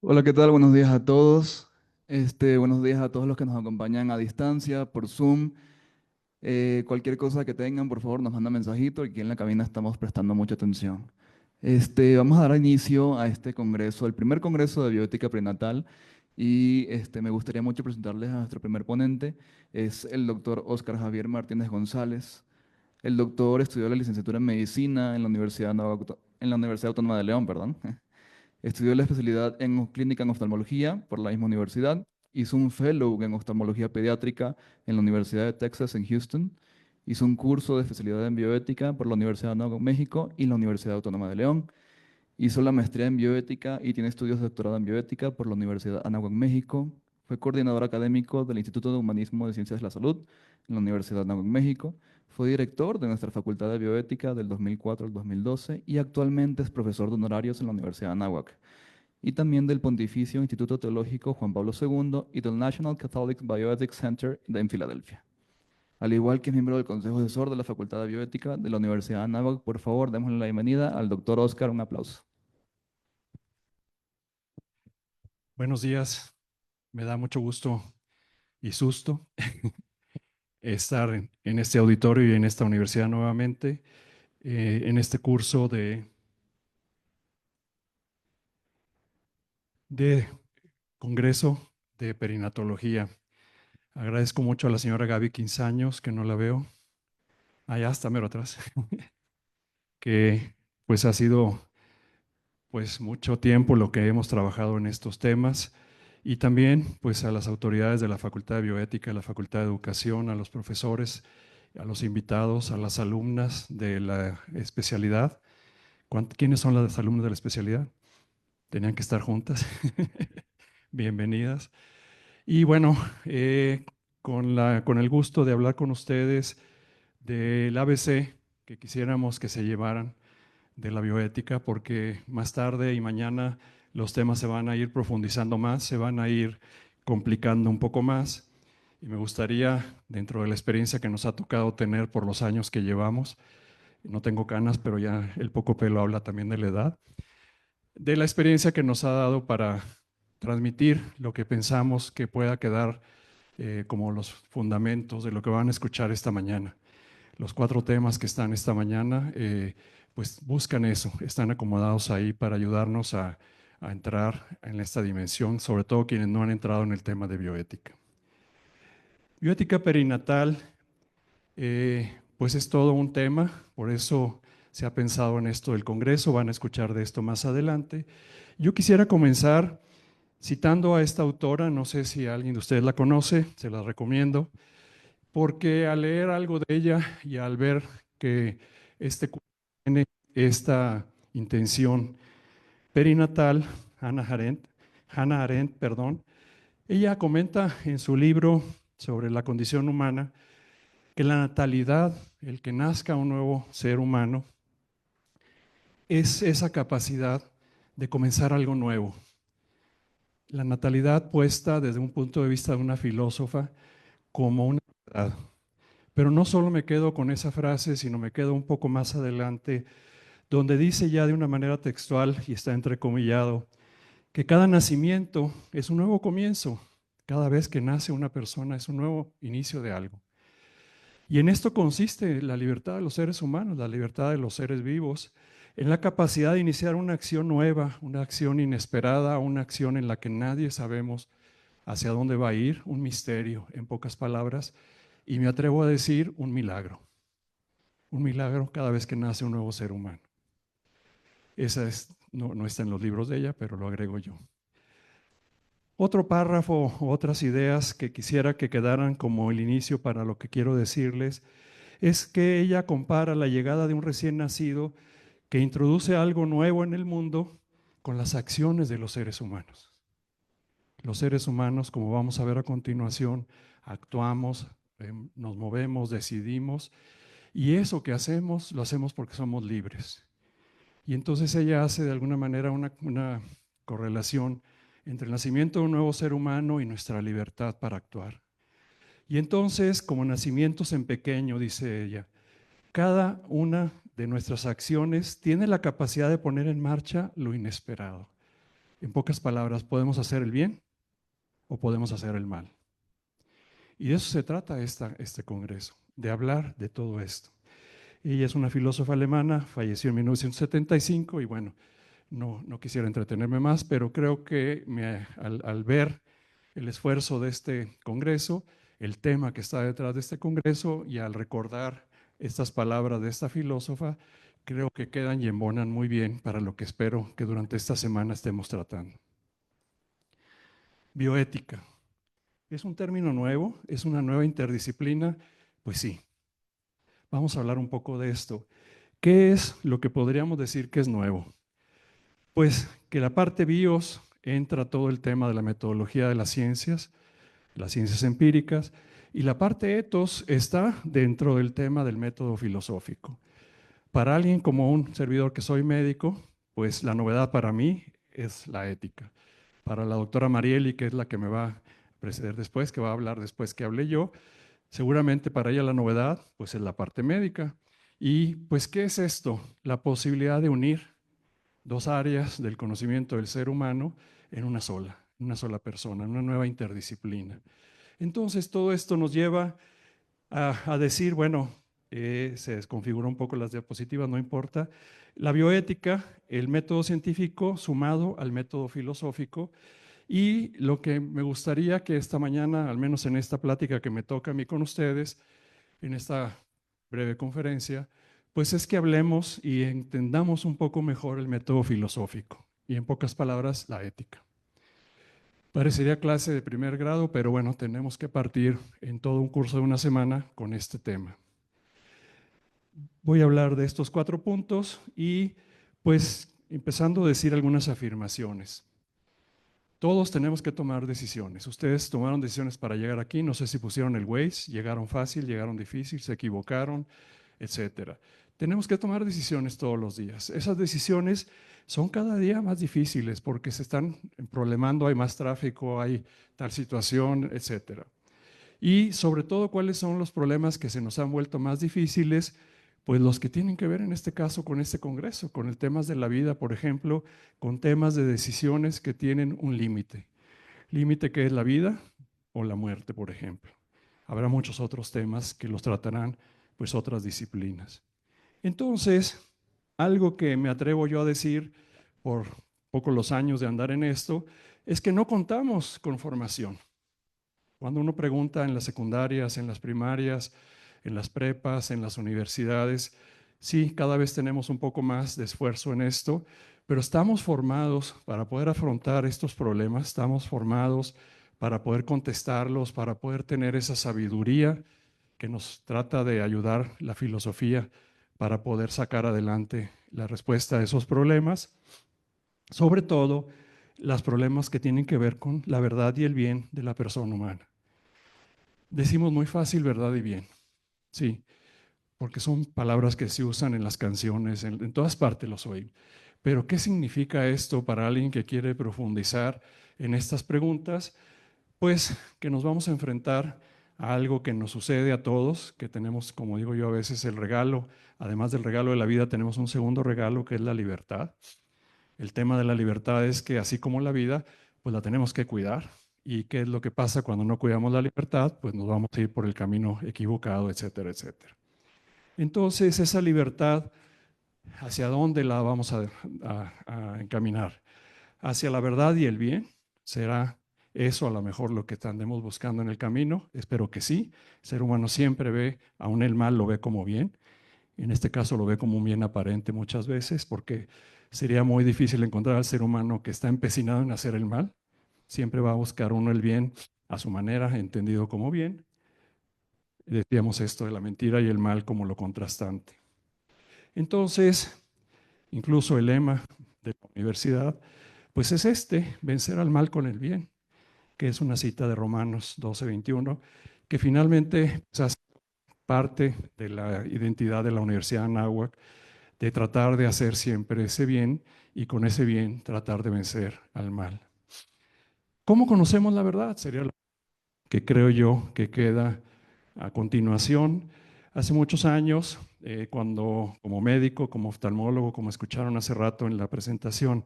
Hola, ¿qué tal? Buenos días a todos. Buenos días a todos los que nos acompañan a distancia, por Zoom. Cualquier cosa que tengan, por favor, nos manda mensajito y aquí en la cabina estamos prestando mucha atención. Vamos a dar inicio a este congreso, el primer congreso de bioética prenatal, y me gustaría mucho presentarles a nuestro primer ponente. Es el doctor Óscar Javier Martínez González. El doctor estudió la licenciatura en medicina en la Universidad Autónoma de León, perdón. Estudió la especialidad en clínica en oftalmología por la misma universidad. Hizo un fellow en oftalmología pediátrica en la Universidad de Texas en Houston. Hizo un curso de especialidad en bioética por la Universidad de Nuevo México y la Universidad Autónoma de León. Hizo la maestría en bioética y tiene estudios de doctorado en bioética por la Universidad Anáhuac, México. Fue coordinador académico del Instituto de Humanismo de Ciencias de la Salud en la Universidad Anáhuac, México. Fue director de nuestra Facultad de Bioética del 2004 al 2012 y actualmente es profesor de honorarios en la Universidad Anáhuac y también del Pontificio Instituto Teológico Juan Pablo II y del National Catholic Bioethics Center en Filadelfia. Al igual que es miembro del Consejo Asesor de la Facultad de Bioética de la Universidad de Anáhuac, por favor, démosle la bienvenida al doctor Oscar. Un aplauso. Buenos días, me da mucho gusto y susto estar en este auditorio y en esta universidad nuevamente, en este curso de Congreso de Perinatología. Agradezco mucho a la señora Gaby Quinzaños, que no la veo, allá está mero atrás, que pues ha sido pues mucho tiempo lo que hemos trabajado en estos temas, y también pues a las autoridades de la Facultad de Bioética, la Facultad de Educación, a los profesores, a los invitados, a las alumnas de la especialidad. ¿Quiénes son las alumnas de la especialidad? Tenían que estar juntas. Bienvenidas. Y bueno, con el gusto de hablar con ustedes del ABC que quisiéramos que se llevaran de la bioética, porque más tarde y mañana los temas se van a ir profundizando más, se van a ir complicando un poco más. Y me gustaría, dentro de la experiencia que nos ha tocado tener por los años que llevamos, no tengo canas, pero ya el poco pelo habla también de la edad, de la experiencia que nos ha dado para transmitir lo que pensamos que pueda quedar como los fundamentos de lo que van a escuchar esta mañana. Los 4 temas que están esta mañana, pues buscan eso, están acomodados ahí para ayudarnos a entrar en esta dimensión, sobre todo quienes no han entrado en el tema de bioética. Bioética perinatal, pues es todo un tema, por eso se ha pensado en esto del Congreso, van a escuchar de esto más adelante. Yo quisiera comenzar citando a esta autora, no sé si alguien de ustedes la conoce, se la recomiendo, porque al leer algo de ella y al ver que este curso tiene esta intención perinatal, Hannah Arendt, perdón, ella comenta en su libro sobre la condición humana que la natalidad, el que nazca un nuevo ser humano, es esa capacidad de comenzar algo nuevo. La natalidad puesta desde un punto de vista de una filósofa como una verdad. Pero no solo me quedo con esa frase, sino me quedo un poco más adelante, donde dice ya de una manera textual, y está entrecomillado, que cada nacimiento es un nuevo comienzo. Cada vez que nace una persona es un nuevo inicio de algo. Y en esto consiste la libertad de los seres humanos, la libertad de los seres vivos, en la capacidad de iniciar una acción nueva, una acción inesperada, una acción en la que nadie sabemos hacia dónde va a ir, un misterio, en pocas palabras, y me atrevo a decir un milagro. Un milagro cada vez que nace un nuevo ser humano. Esa no está en los libros de ella, pero lo agrego yo. Otro párrafo, otras ideas que quisiera que quedaran como el inicio para lo que quiero decirles, es que ella compara la llegada de un recién nacido que introduce algo nuevo en el mundo con las acciones de los seres humanos. Los seres humanos, como vamos a ver a continuación, actuamos, nos movemos, decidimos, y eso que hacemos, lo hacemos porque somos libres. Y entonces ella hace de alguna manera una correlación entre el nacimiento de un nuevo ser humano y nuestra libertad para actuar. Y entonces, como nacimientos en pequeño, dice ella, cada una de nuestras acciones tiene la capacidad de poner en marcha lo inesperado. En pocas palabras, ¿podemos hacer el bien o podemos hacer el mal? Y de eso se trata este congreso, de hablar de todo esto. Ella es una filósofa alemana, falleció en 1975 y bueno, no quisiera entretenerme más, pero creo que al ver el esfuerzo de este congreso, el tema que está detrás de este congreso y al recordar estas palabras de esta filósofa, creo que quedan y embonan muy bien para lo que espero que durante esta semana estemos tratando. Bioética. ¿Es un término nuevo? ¿Es una nueva interdisciplina? Pues sí. Vamos a hablar un poco de esto. ¿Qué es lo que podríamos decir que es nuevo? Pues que la parte bios entra todo el tema de la metodología de las ciencias empíricas, y la parte ethos está dentro del tema del método filosófico. Para alguien como un servidor que soy médico, pues la novedad para mí es la ética. Para la doctora Marieli, que es la que me va a preceder después, que va a hablar después que hable yo, seguramente para ella la novedad pues es la parte médica. Y pues, ¿qué es esto? La posibilidad de unir dos áreas del conocimiento del ser humano en una sola persona, en una nueva interdisciplina. Entonces, todo esto nos lleva a decir, bueno, se desconfiguró un poco las diapositivas, no importa, la bioética, el método científico sumado al método filosófico, y lo que me gustaría que esta mañana, al menos en esta plática que me toca a mí con ustedes, en esta breve conferencia, pues es que hablemos y entendamos un poco mejor el método filosófico y en pocas palabras, la ética. Parecería clase de primer grado, pero bueno, tenemos que partir en todo un curso de una semana con este tema. Voy a hablar de estos 4 puntos y pues empezando a decir algunas afirmaciones. Todos tenemos que tomar decisiones. Ustedes tomaron decisiones para llegar aquí, no sé si pusieron el Waze, llegaron fácil, llegaron difícil, se equivocaron, etcétera. Tenemos que tomar decisiones todos los días. Esas decisiones son cada día más difíciles porque se están problemando, hay más tráfico, hay tal situación, etcétera. Y sobre todo, ¿cuáles son los problemas que se nos han vuelto más difíciles? Pues los que tienen que ver en este caso con este congreso, con el temas de la vida, por ejemplo, con temas de decisiones que tienen un límite. Límite que es la vida o la muerte, por ejemplo. Habrá muchos otros temas que los tratarán pues otras disciplinas. Entonces, algo que me atrevo yo a decir por poco los años de andar en esto, es que no contamos con formación. Cuando uno pregunta en las secundarias, en las primarias, en las prepas, en las universidades, sí, cada vez tenemos un poco más de esfuerzo en esto, pero estamos formados para poder afrontar estos problemas, estamos formados para poder contestarlos, para poder tener esa sabiduría que nos trata de ayudar la filosofía para poder sacar adelante la respuesta a esos problemas, sobre todo los problemas que tienen que ver con la verdad y el bien de la persona humana. Decimos muy fácil verdad y bien, sí, porque son palabras que se usan en las canciones, en todas partes los oí. Pero ¿qué significa esto para alguien que quiere profundizar en estas preguntas? Pues que nos vamos a enfrentar a algo que nos sucede a todos, que tenemos, como digo yo a veces, el regalo, además del regalo de la vida, tenemos un segundo regalo que es la libertad. El tema de la libertad es que así como la vida, pues la tenemos que cuidar. ¿Y qué es lo que pasa cuando no cuidamos la libertad? Pues nos vamos a ir por el camino equivocado, etcétera, etcétera. Entonces, esa libertad, ¿hacia dónde la vamos a encaminar? ¿Hacia la verdad y el bien? ¿Será eso a lo mejor lo que andemos buscando en el camino? Espero que sí. El ser humano siempre ve, aún el mal lo ve como bien. En este caso lo ve como un bien aparente muchas veces, porque sería muy difícil encontrar al ser humano que está empecinado en hacer el mal. Siempre va a buscar uno el bien a su manera, entendido como bien. Decíamos esto de la mentira y el mal como lo contrastante. Entonces, incluso el lema de la universidad, pues es vencer al mal con el bien, que es una cita de Romanos 12:21, que finalmente pues, hace parte de la identidad de la Universidad de Anáhuac, de tratar de hacer siempre ese bien y con ese bien tratar de vencer al mal. ¿Cómo conocemos la verdad? Sería lo que creo yo que queda a continuación. Hace muchos años, cuando como médico, como oftalmólogo, como escucharon hace rato en la presentación,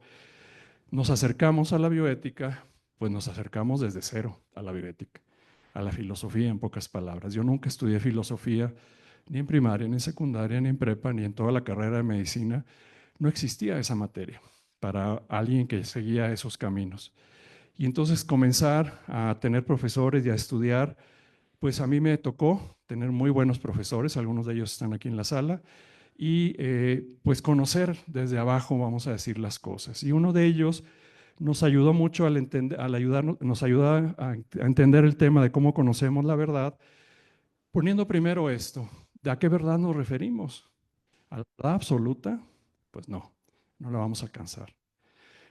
nos acercamos a la bioética, pues nos acercamos desde cero a la bioética, a la filosofía en pocas palabras. Yo nunca estudié filosofía, ni en primaria, ni en secundaria, ni en prepa, ni en toda la carrera de medicina. No existía esa materia para alguien que seguía esos caminos. Y entonces comenzar a tener profesores y a estudiar, pues a mí me tocó tener muy buenos profesores, algunos de ellos están aquí en la sala, y pues conocer desde abajo, vamos a decir, las cosas. Y uno de ellos nos ayudó mucho al ayudarnos, nos ayuda a entender el tema de cómo conocemos la verdad, poniendo primero esto, ¿de a qué verdad nos referimos? ¿A la verdad absoluta? Pues no, no la vamos a alcanzar.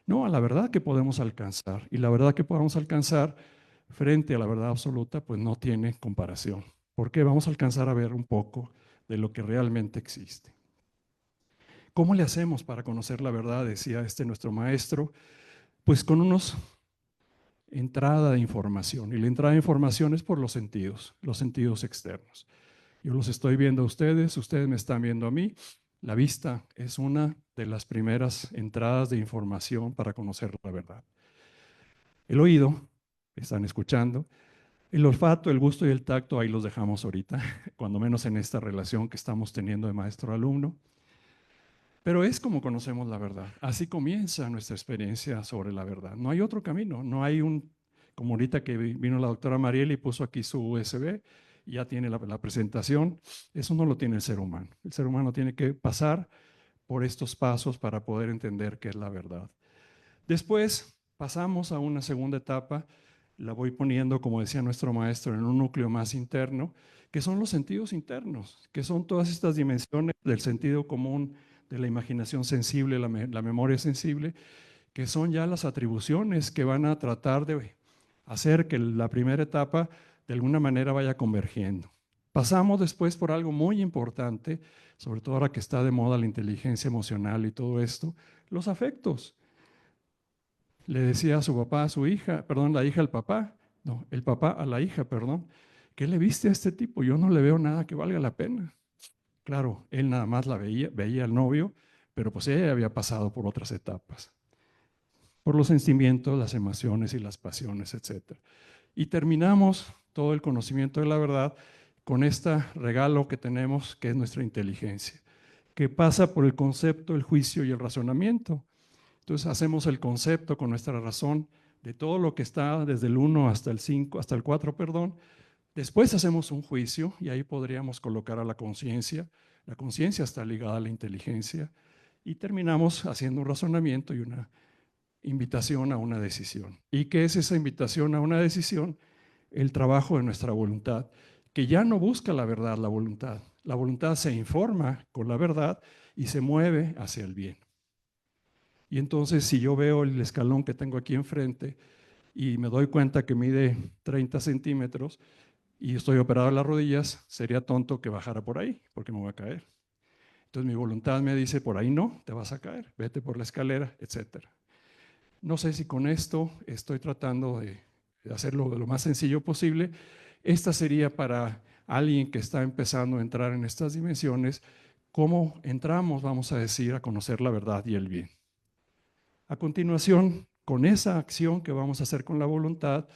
No, a la verdad que podemos alcanzar. Y la verdad que podemos alcanzar frente a la verdad absoluta, pues no tiene comparación. Porque vamos a alcanzar a ver un poco de lo que realmente existe. ¿Cómo le hacemos para conocer la verdad? Decía nuestro maestro. Pues con unos entrada de información. Y la entrada de información es por los sentidos externos. Yo los estoy viendo a ustedes me están viendo a mí. La vista es una de las primeras entradas de información para conocer la verdad. El oído, están escuchando. El olfato, el gusto y el tacto, ahí los dejamos ahorita, cuando menos en esta relación que estamos teniendo de maestro-alumno. Pero es como conocemos la verdad. Así comienza nuestra experiencia sobre la verdad. No hay otro camino, no hay como ahorita que vino la doctora Mariel y puso aquí su USB, y ya tiene la presentación. Eso no lo tiene el ser humano. El ser humano tiene que pasar por estos pasos para poder entender qué es la verdad. Después pasamos a una segunda etapa, la voy poniendo, como decía nuestro maestro, en un núcleo más interno, que son los sentidos internos, que son todas estas dimensiones del sentido común, de la imaginación sensible, la memoria sensible, que son ya las atribuciones que van a tratar de hacer que la primera etapa de alguna manera vaya convergiendo. Pasamos después por algo muy importante, sobre todo ahora que está de moda la inteligencia emocional y todo esto, los afectos. Le decía a su papá, a su hija, perdón, la hija al papá, no, el papá a la hija, perdón, ¿qué le viste a este tipo? Yo no le veo nada que valga la pena. Claro, él nada más la veía al novio, pero pues ella había pasado por otras etapas, por los sentimientos, las emociones y las pasiones, etc. Y terminamos todo el conocimiento de la verdad con este regalo que tenemos, que es nuestra inteligencia, que pasa por el concepto, el juicio y el razonamiento. Entonces hacemos el concepto con nuestra razón de todo lo que está desde el 1 hasta el 5, hasta el 4, perdón. Después hacemos un juicio y ahí podríamos colocar a la conciencia. La conciencia está ligada a la inteligencia y terminamos haciendo un razonamiento y una invitación a una decisión. ¿Y qué es esa invitación a una decisión? El trabajo de nuestra voluntad, que ya no busca la verdad, la voluntad. La voluntad se informa con la verdad y se mueve hacia el bien. Y entonces si yo veo el escalón que tengo aquí enfrente y me doy cuenta que mide 30 centímetros y estoy operado en las rodillas, sería tonto que bajara por ahí porque me voy a caer. Entonces mi voluntad me dice, por ahí no, te vas a caer, vete por la escalera, etc. No sé si con esto estoy tratando de hacerlo de lo más sencillo posible. Esta sería para alguien que está empezando a entrar en estas dimensiones, cómo entramos, vamos a decir, a conocer la verdad y el bien. A continuación, con esa acción que vamos a hacer con la voluntad,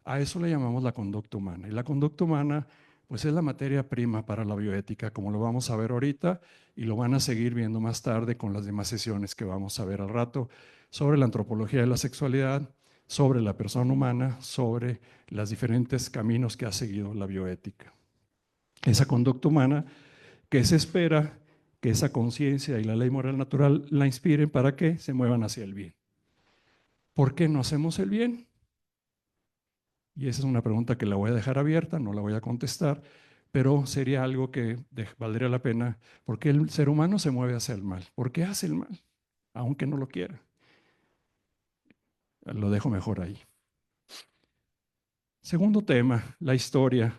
a eso le llamamos la conducta humana. Y la conducta humana, pues es la materia prima para la bioética, como lo vamos a ver ahorita y lo van a seguir viendo más tarde con las demás sesiones que vamos a ver al rato sobre la antropología de la sexualidad, sobre la persona humana, sobre los diferentes caminos que ha seguido la bioética. Esa conducta humana que se espera que esa conciencia y la ley moral natural la inspiren para que se muevan hacia el bien. ¿Por qué no hacemos el bien? Y esa es una pregunta que la voy a dejar abierta, no la voy a contestar, pero sería algo que valdría la pena. ¿Por qué el ser humano se mueve hacia el mal? ¿Por qué hace el mal? Aunque no lo quiera. Lo dejo mejor ahí. Segundo tema, la historia.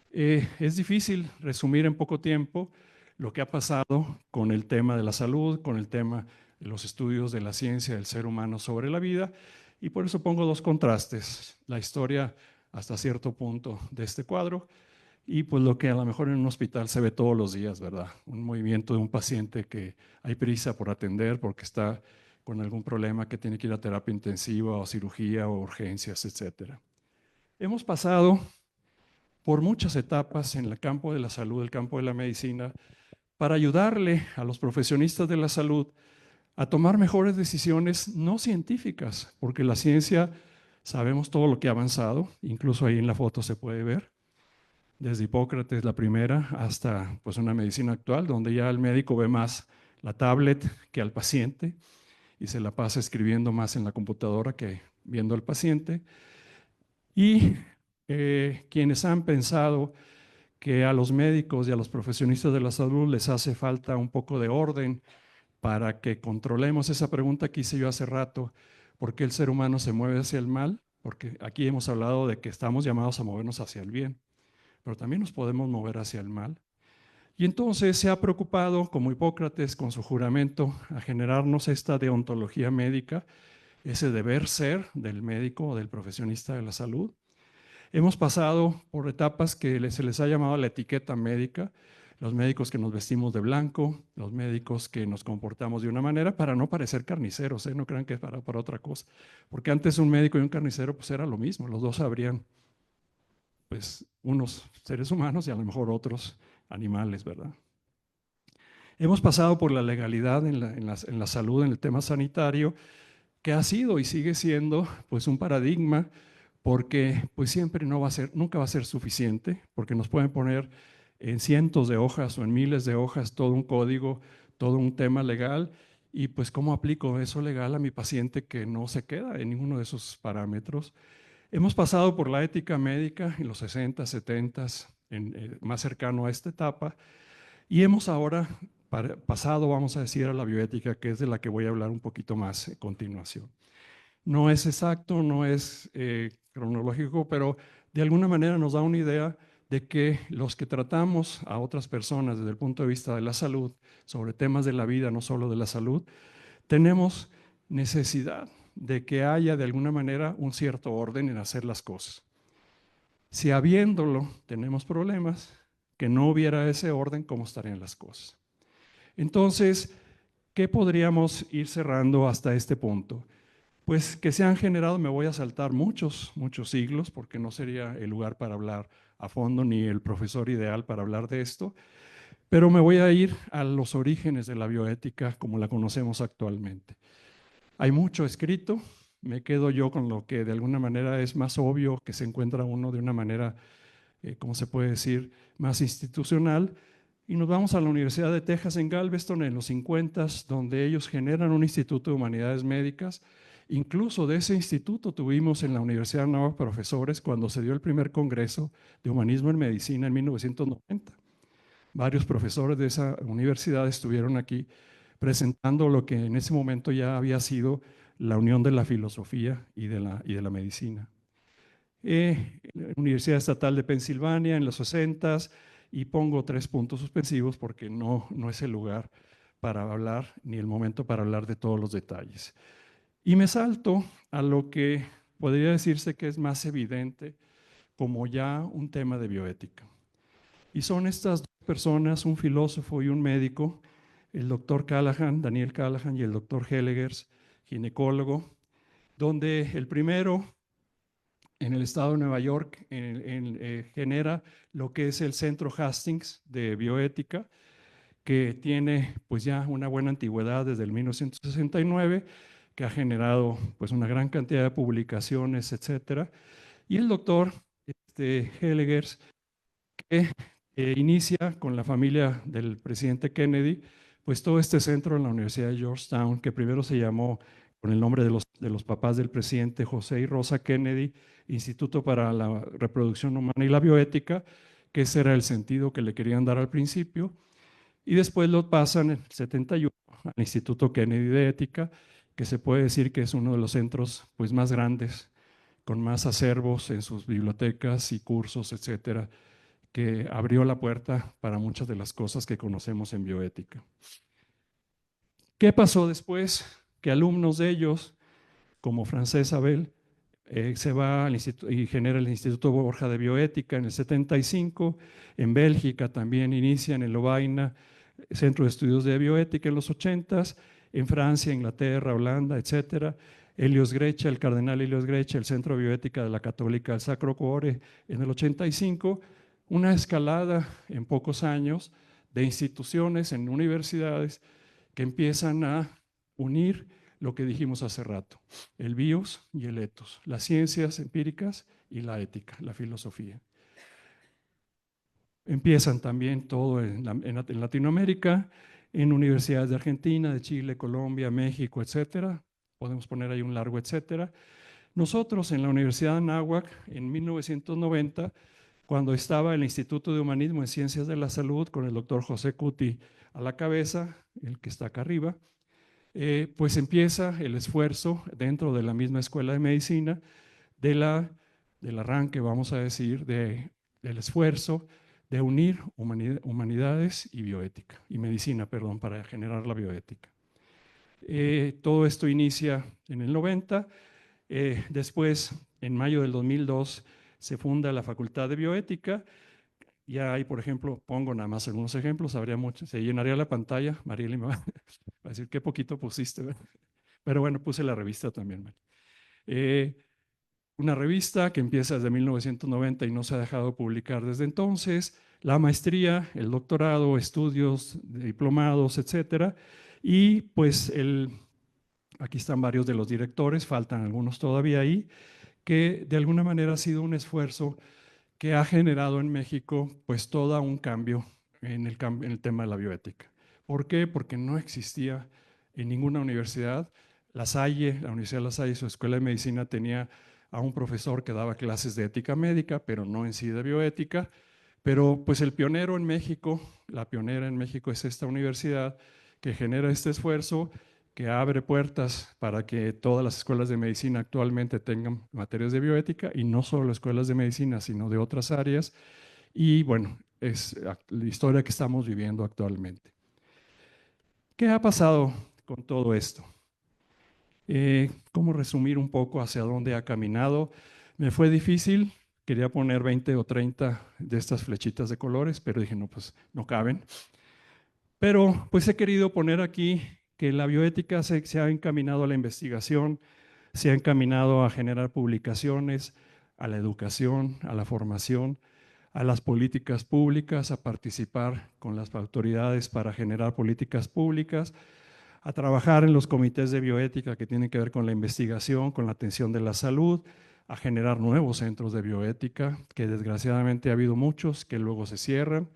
Es difícil resumir en poco tiempo lo que ha pasado con el tema de la salud, con el tema de los estudios de la ciencia del ser humano sobre la vida, y por eso pongo dos contrastes, la historia hasta cierto punto de este cuadro y pues lo que a lo mejor en un hospital se ve todos los días, ¿verdad? Un movimiento de un paciente que hay prisa por atender porque está con algún problema que tiene que ir a terapia intensiva o cirugía o urgencias, etc. Hemos pasado por muchas etapas en el campo de la salud, el campo de la medicina, para ayudarle a los profesionistas de la salud a tomar mejores decisiones no científicas, porque la ciencia sabemos todo lo que ha avanzado, incluso ahí en la foto se puede ver, desde Hipócrates la primera hasta pues una medicina actual, donde ya el médico ve más la tablet que al paciente y se la pasa escribiendo más en la computadora que viendo al paciente. Y quienes han pensado que a los médicos y a los profesionistas de la salud les hace falta un poco de orden para que controlemos esa pregunta que hice yo hace rato, ¿por qué el ser humano se mueve hacia el mal? Porque aquí hemos hablado de que estamos llamados a movernos hacia el bien, pero también nos podemos mover hacia el mal. Y entonces se ha preocupado, como Hipócrates con su juramento, a generarnos esta deontología médica, ese deber ser del médico o del profesionista de la salud. Hemos pasado por etapas que se les ha llamado la etiqueta médica, los médicos que nos vestimos de blanco, los médicos que nos comportamos de una manera para no parecer carniceros, no crean que es para otra cosa, porque antes un médico y un carnicero pues era lo mismo, los dos habrían pues unos seres humanos y a lo mejor otros animales, ¿verdad? Hemos pasado por la legalidad en la salud, en el tema sanitario, que ha sido y sigue siendo pues un paradigma, porque pues siempre no va a ser, nunca va a ser suficiente, porque nos pueden poner en cientos de hojas o en miles de hojas todo un código, todo un tema legal, y pues cómo aplico eso legal a mi paciente que no se queda en ninguno de esos parámetros. Hemos pasado por la ética médica en los 60, 70, más cercano a esta etapa, y hemos ahora pasado, vamos a decir, a la bioética, que es de la que voy a hablar un poquito más a continuación. No es exacto, no es cronológico, pero de alguna manera nos da una idea de que los que tratamos a otras personas desde el punto de vista de la salud, sobre temas de la vida, no solo de la salud, tenemos necesidad de que haya de alguna manera un cierto orden en hacer las cosas. Si habiéndolo tenemos problemas, que no hubiera ese orden, ¿cómo estarían las cosas? Entonces, ¿qué podríamos ir cerrando hasta este punto? Pues que se han generado, me voy a saltar muchos siglos, porque no sería el lugar para hablar a fondo, ni el profesor ideal para hablar de esto, pero me voy a ir a los orígenes de la bioética como la conocemos actualmente. Hay mucho escrito, me quedo yo con lo que de alguna manera es más obvio, que se encuentra uno de una manera, ¿cómo se puede decir?, más institucional, y nos vamos a la Universidad de Texas en Galveston en los 50, donde ellos generan un instituto de humanidades médicas. Incluso de ese instituto tuvimos en la Universidad nuevos profesores cuando se dio el primer congreso de humanismo en medicina en 1990. Varios profesores de esa universidad estuvieron aquí presentando lo que en ese momento ya había sido la unión de la filosofía y de la medicina. La Universidad Estatal de Pensilvania en los 60, y pongo 3 puntos suspensivos porque no es el lugar para hablar ni el momento para hablar de todos los detalles. Y me salto a lo que podría decirse que es más evidente como ya un tema de bioética. Y son estas dos personas, un filósofo y un médico, el doctor Callahan, Daniel Callahan, y el doctor Hellegers, ginecólogo, donde el primero en el estado de Nueva York genera lo que es el Centro Hastings de Bioética, que tiene pues ya una buena antigüedad desde el 1969, que ha generado pues una gran cantidad de publicaciones, etcétera. Y el doctor Hellegers, que inicia con la familia del presidente Kennedy, pues todo este centro en la Universidad de Georgetown, que primero se llamó con el nombre de los papás del presidente José y Rosa Kennedy, Instituto para la Reproducción Humana y la Bioética, que ese era el sentido que le querían dar al principio, y después lo pasan en el 71 al Instituto Kennedy de Ética, que se puede decir que es uno de los centros pues, más grandes, con más acervos en sus bibliotecas y cursos, etcétera, que abrió la puerta para muchas de las cosas que conocemos en bioética. ¿Qué pasó después? Que alumnos de ellos, como Francesc Abel, se va al instituto y genera el Instituto Borja de Bioética en el 75, en Bélgica también inician en Lovaina, Centro de Estudios de Bioética en los 80, en Francia, Inglaterra, Holanda, etcétera. Helios Grecha, el cardenal Helios Grecha, el Centro de Bioética de la Católica del Sacro Cuore en el 85, una escalada en pocos años de instituciones en universidades que empiezan a unir lo que dijimos hace rato, el bios y el ethos, las ciencias empíricas y la ética, la filosofía. Empiezan también todo en Latinoamérica, en universidades de Argentina, de Chile, Colombia, México, etcétera. Podemos poner ahí un largo etcétera. Nosotros en la Universidad de Anáhuac, en 1990, cuando estaba el Instituto de Humanismo en Ciencias de la Salud, con el doctor José Cuti a la cabeza, el que está acá arriba, pues empieza el esfuerzo dentro de la misma Escuela de Medicina del arranque, vamos a decir, del esfuerzo de unir humanidades y bioética, y medicina, perdón, para generar la bioética. Todo esto inicia en el 90, después, en mayo del 2002, se funda la Facultad de Bioética. Ya hay, por ejemplo, pongo nada más algunos ejemplos, habría muchos, se llenaría la pantalla, Mariela me va a decir qué poquito pusiste, ¿verdad? Pero bueno, puse la revista también. Una revista que empieza desde 1990 y no se ha dejado de publicar desde entonces, la maestría, el doctorado, estudios, diplomados, etcétera. Y pues aquí están varios de los directores, faltan algunos todavía ahí, que de alguna manera ha sido un esfuerzo que ha generado en México pues todo un cambio en el tema de la bioética. ¿Por qué? Porque no existía en ninguna universidad. La Salle, la Universidad de La Salle, su escuela de medicina tenía a un profesor que daba clases de ética médica, pero no en sí de bioética. Pero pues el pionero en México, la pionera en México es esta universidad que genera este esfuerzo, que abre puertas para que todas las escuelas de medicina actualmente tengan materias de bioética, y no solo escuelas de medicina, sino de otras áreas. Y bueno, es la historia que estamos viviendo actualmente. ¿Qué ha pasado con todo esto? ¿Cómo resumir un poco hacia dónde ha caminado? Me fue difícil, quería poner 20 o 30 de estas flechitas de colores, pero dije, no, pues no caben. Pero pues he querido poner aquí que la bioética se ha encaminado a la investigación, se ha encaminado a generar publicaciones, a la educación, a la formación, a las políticas públicas, a participar con las autoridades para generar políticas públicas, a trabajar en los comités de bioética que tienen que ver con la investigación, con la atención de la salud, a generar nuevos centros de bioética, que desgraciadamente ha habido muchos que luego se cierran.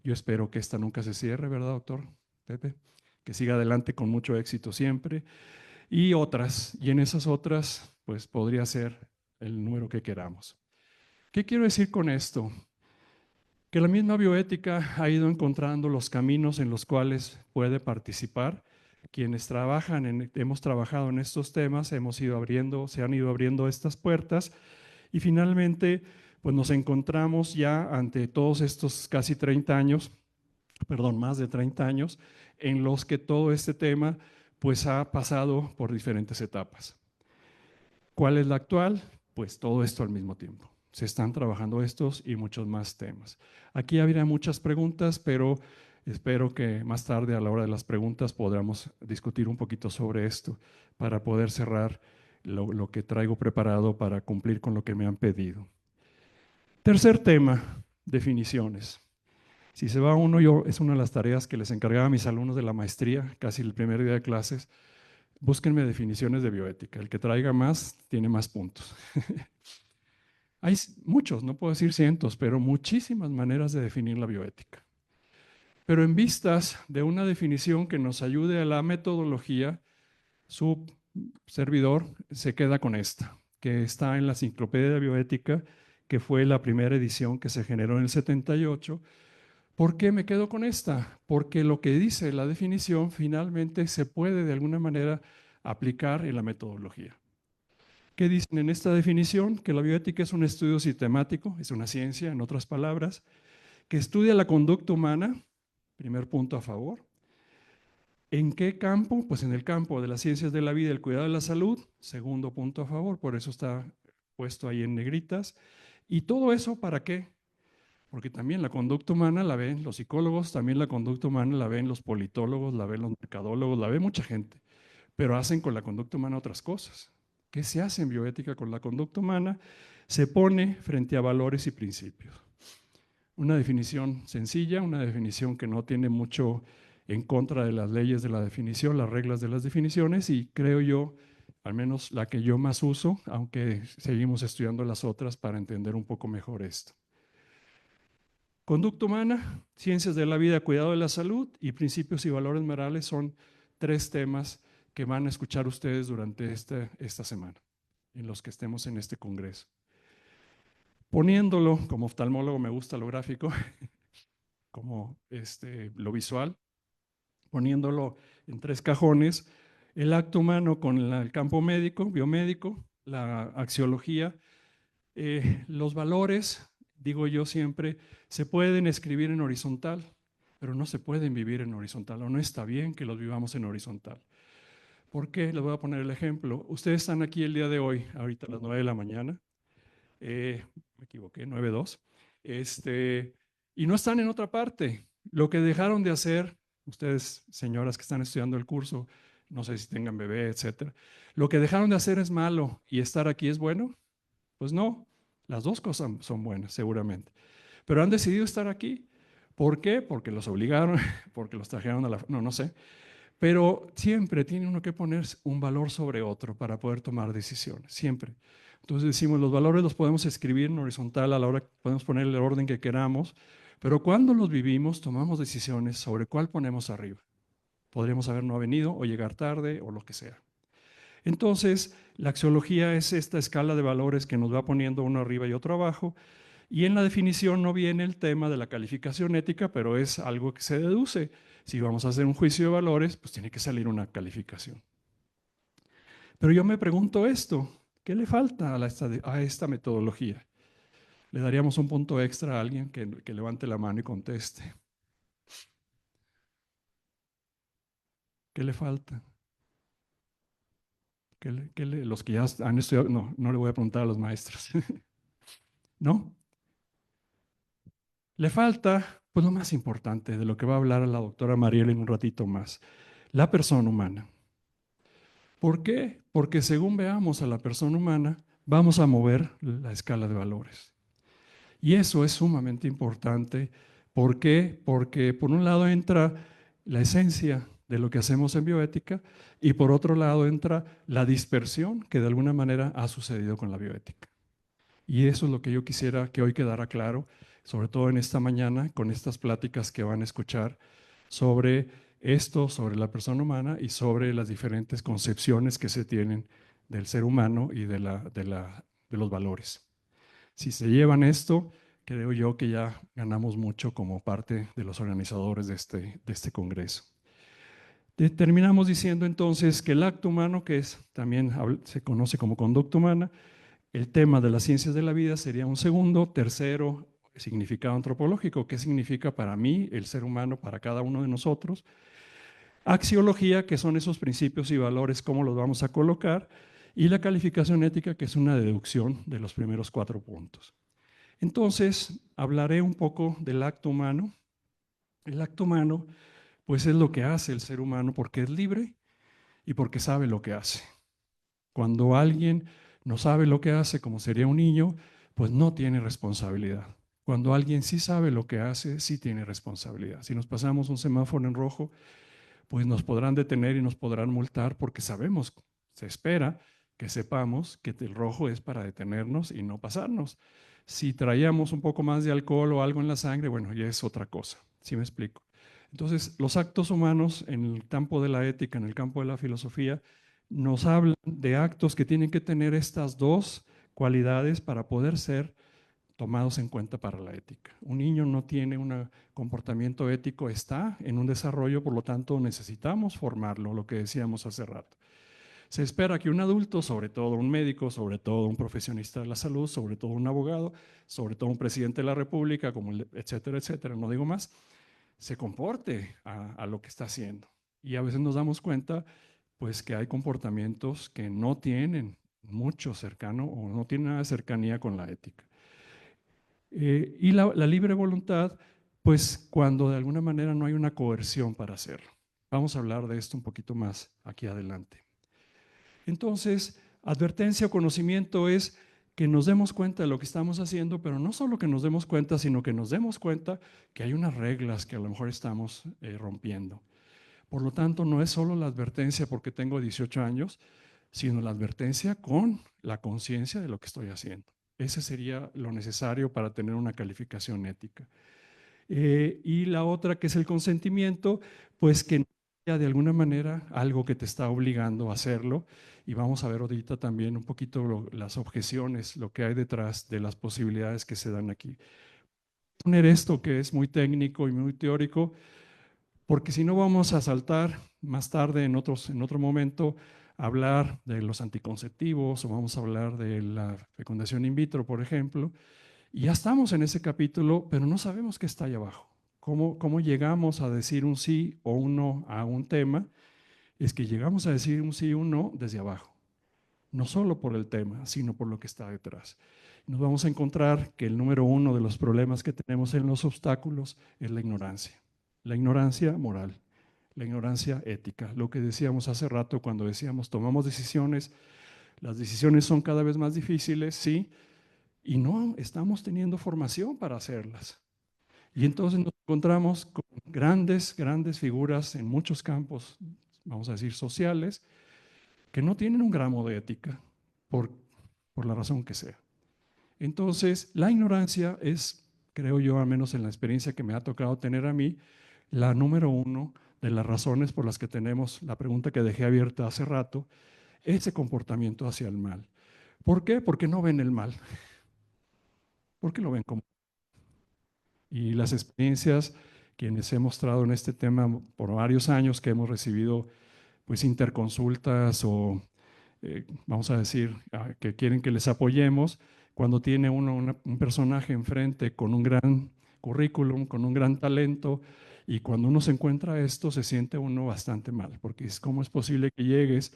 Yo espero que esta nunca se cierre, ¿verdad, doctor Pepe? Que siga adelante con mucho éxito siempre. Y otras, y en esas otras, pues podría ser el número que queramos. ¿Qué quiero decir con esto? Que la misma bioética ha ido encontrando los caminos en los cuales puede participar. Quienes hemos trabajado en estos temas, se han ido abriendo estas puertas, y finalmente pues nos encontramos ya ante todos estos casi 30 años, perdón, más de 30 años, en los que todo este tema pues ha pasado por diferentes etapas. ¿Cuál es la actual? Pues todo esto al mismo tiempo. Se están trabajando estos y muchos más temas. Aquí habría muchas preguntas, pero espero que más tarde, a la hora de las preguntas, podamos discutir un poquito sobre esto para poder cerrar lo que traigo preparado para cumplir con lo que me han pedido. Tercer tema, definiciones. Si se va uno, es una de las tareas que les encargaba a mis alumnos de la maestría, casi el primer día de clases. Búsquenme definiciones de bioética. El que traiga más tiene más puntos. Hay muchos, no puedo decir cientos, pero muchísimas maneras de definir la bioética. Pero en vistas de una definición que nos ayude a la metodología, su servidor se queda con esta, que está en la Enciclopedia de Bioética, que fue la primera edición que se generó en el 78. ¿Por qué me quedo con esta? Porque lo que dice la definición finalmente se puede de alguna manera aplicar en la metodología. ¿Qué dicen en esta definición? Que la bioética es un estudio sistemático, es una ciencia, en otras palabras, que estudia la conducta humana, primer punto a favor. ¿En qué campo? Pues en el campo de las ciencias de la vida y el cuidado de la salud, segundo punto a favor, por eso está puesto ahí en negritas. ¿Y todo eso para qué? porque también la conducta humana la ven los psicólogos, también la conducta humana la ven los politólogos, la ven los mercadólogos, la ve mucha gente, pero hacen con la conducta humana otras cosas. ¿Qué se hace en bioética con la conducta humana? Se pone frente a valores y principios. Una definición sencilla, una definición que no tiene mucho en contra de las leyes de la definición, las reglas de las definiciones, y creo yo, al menos la que yo más uso, aunque seguimos estudiando las otras para entender un poco mejor esto. Conducta humana, ciencias de la vida, cuidado de la salud y principios y valores morales son tres temas que van a escuchar ustedes durante esta semana, en los que estemos en este congreso. Poniéndolo, como oftalmólogo me gusta lo gráfico, como lo visual, poniéndolo en tres cajones, el acto humano con el campo médico, biomédico, la axiología, los valores, digo yo siempre, se pueden escribir en horizontal, pero no se pueden vivir en horizontal, o no está bien que los vivamos en horizontal. ¿Por qué? Les voy a poner el ejemplo. Ustedes están aquí el día de hoy, ahorita a las 9 de la mañana, me equivoqué, 9:02, y no están en otra parte. Lo que dejaron de hacer, ustedes, señoras que están estudiando el curso, no sé si tengan bebé, etcétera, lo que dejaron de hacer es malo y estar aquí es bueno. Pues no, las dos cosas son buenas, seguramente. Pero han decidido estar aquí. ¿Por qué? Porque los obligaron, porque los trajeron a la... No, no sé. Pero siempre tiene uno que poner un valor sobre otro para poder tomar decisiones, siempre. Entonces decimos, los valores los podemos escribir en horizontal a la hora que podemos poner el orden que queramos, pero cuando los vivimos tomamos decisiones sobre cuál ponemos arriba. Podríamos haber no venido o llegar tarde o lo que sea. Entonces, la axiología es esta escala de valores que nos va poniendo uno arriba y otro abajo, y en la definición no viene el tema de la calificación ética, pero es algo que se deduce. Si vamos a hacer un juicio de valores, pues tiene que salir una calificación. Pero yo me pregunto esto, ¿qué le falta a esta metodología? Le daríamos un punto extra a alguien que levante la mano y conteste. ¿Qué le falta? Los que ya han estudiado, no, no le voy a preguntar a los maestros. ¿No? Le falta, pues lo más importante, de lo que va a hablar la doctora Mariel en un ratito más, la persona humana. ¿Por qué? Porque según veamos a la persona humana, vamos a mover la escala de valores. Y eso es sumamente importante. ¿Por qué? Porque por un lado entra la esencia de lo que hacemos en bioética y por otro lado entra la dispersión que de alguna manera ha sucedido con la bioética. Y eso es lo que yo quisiera que hoy quedara claro, sobre todo en esta mañana, con estas pláticas que van a escuchar sobre esto, sobre la persona humana y sobre las diferentes concepciones que se tienen del ser humano y de los valores. Si se llevan esto, creo yo que ya ganamos mucho como parte de los organizadores de este congreso. Terminamos diciendo entonces que el acto humano, que también se conoce como conducta humana, el tema de las ciencias de la vida sería un segundo, tercero, significado antropológico. ¿Qué significa para mí, el ser humano, para cada uno de nosotros? Axiología, que son esos principios y valores, cómo los vamos a colocar. Y la calificación ética, que es una deducción de los primeros 4 puntos. Entonces, hablaré un poco del acto humano. El acto humano, pues es lo que hace el ser humano porque es libre y porque sabe lo que hace. Cuando alguien no sabe lo que hace, como sería un niño, pues no tiene responsabilidad. Cuando alguien sí sabe lo que hace, sí tiene responsabilidad. Si nos pasamos un semáforo en rojo, pues nos podrán detener y nos podrán multar porque sabemos, se espera que sepamos que el rojo es para detenernos y no pasarnos. Si traíamos un poco más de alcohol o algo en la sangre, bueno, ya es otra cosa. ¿Sí me explico? Entonces, los actos humanos en el campo de la ética, en el campo de la filosofía, nos hablan de actos que tienen que tener estas dos cualidades para poder ser tomados en cuenta para la ética. Un niño no tiene un comportamiento ético, está en un desarrollo, por lo tanto necesitamos formarlo, lo que decíamos hace rato. Se espera que un adulto, sobre todo un médico, sobre todo un profesionista de la salud, sobre todo un abogado, sobre todo un presidente de la República, como etcétera, etcétera, no digo más, se comporte a lo que está haciendo. Y a veces nos damos cuenta pues que hay comportamientos que no tienen mucho cercano o no tienen nada de cercanía con la ética. Y la libre voluntad, pues cuando de alguna manera no hay una coerción para hacerlo. Vamos a hablar de esto un poquito más aquí adelante. Entonces, advertencia o conocimiento es que nos demos cuenta de lo que estamos haciendo, pero no solo que nos demos cuenta, sino que nos demos cuenta que hay unas reglas que a lo mejor estamos rompiendo. Por lo tanto, no es solo la advertencia porque tengo 18 años, sino la advertencia con la conciencia de lo que estoy haciendo. Ese sería lo necesario para tener una calificación ética. Y la otra, que es el consentimiento, pues que no haya de alguna manera algo que te está obligando a hacerlo. Y vamos a ver ahorita también un poquito las objeciones, lo que hay detrás de las posibilidades que se dan aquí. Poner esto que es muy técnico y muy teórico, porque si no vamos a saltar más tarde en otro momento a hablar de los anticonceptivos o vamos a hablar de la fecundación in vitro, por ejemplo, y ya estamos en ese capítulo, pero no sabemos qué está ahí abajo. ¿Cómo llegamos a decir un sí o un no a un tema? Es que llegamos a decir un sí o un no desde abajo, no solo por el tema, sino por lo que está detrás. Nos vamos a encontrar que el número uno de los problemas que tenemos en los obstáculos es la ignorancia moral, la ignorancia ética. Lo que decíamos hace rato cuando decíamos tomamos decisiones, las decisiones son cada vez más difíciles, sí, y no estamos teniendo formación para hacerlas. Y entonces nos encontramos con grandes figuras en muchos campos, vamos a decir, sociales, que no tienen un gramo de ética, por, por la razón que sea. Entonces, la ignorancia es, creo yo, al menos en la experiencia que me ha tocado tener a mí, la número uno de las razones por las que tenemos la pregunta que dejé abierta hace rato, ese comportamiento hacia el mal. ¿Por qué? Porque no ven el mal. Porque lo ven como. Y las experiencias, quienes he mostrado en este tema por varios años, que hemos recibido pues interconsultas o vamos a decir que quieren que les apoyemos, cuando tiene un personaje enfrente con un gran currículum, con un gran talento, y cuando uno se encuentra esto, se siente uno bastante mal, porque es cómo es posible que llegues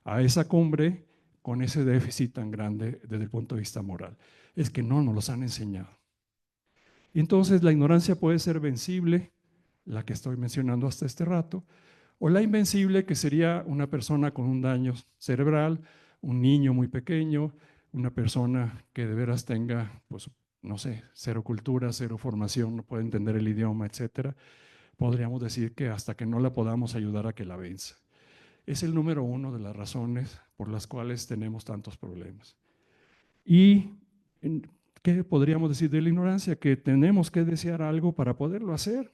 a esa cumbre con ese déficit tan grande desde el punto de vista moral. Es que no nos los han enseñado. Y entonces la ignorancia puede ser vencible, la que estoy mencionando hasta este rato, o la invencible, que sería una persona con un daño cerebral, un niño muy pequeño, una persona que de veras tenga, pues, no sé, cero cultura, cero formación, no puede entender el idioma, etcétera. Podríamos decir que hasta que no la podamos ayudar a que la venza. Es el número uno de las razones por las cuales tenemos tantos problemas. Y ¿qué podríamos decir de la ignorancia? Que tenemos que desear algo para poderlo hacer.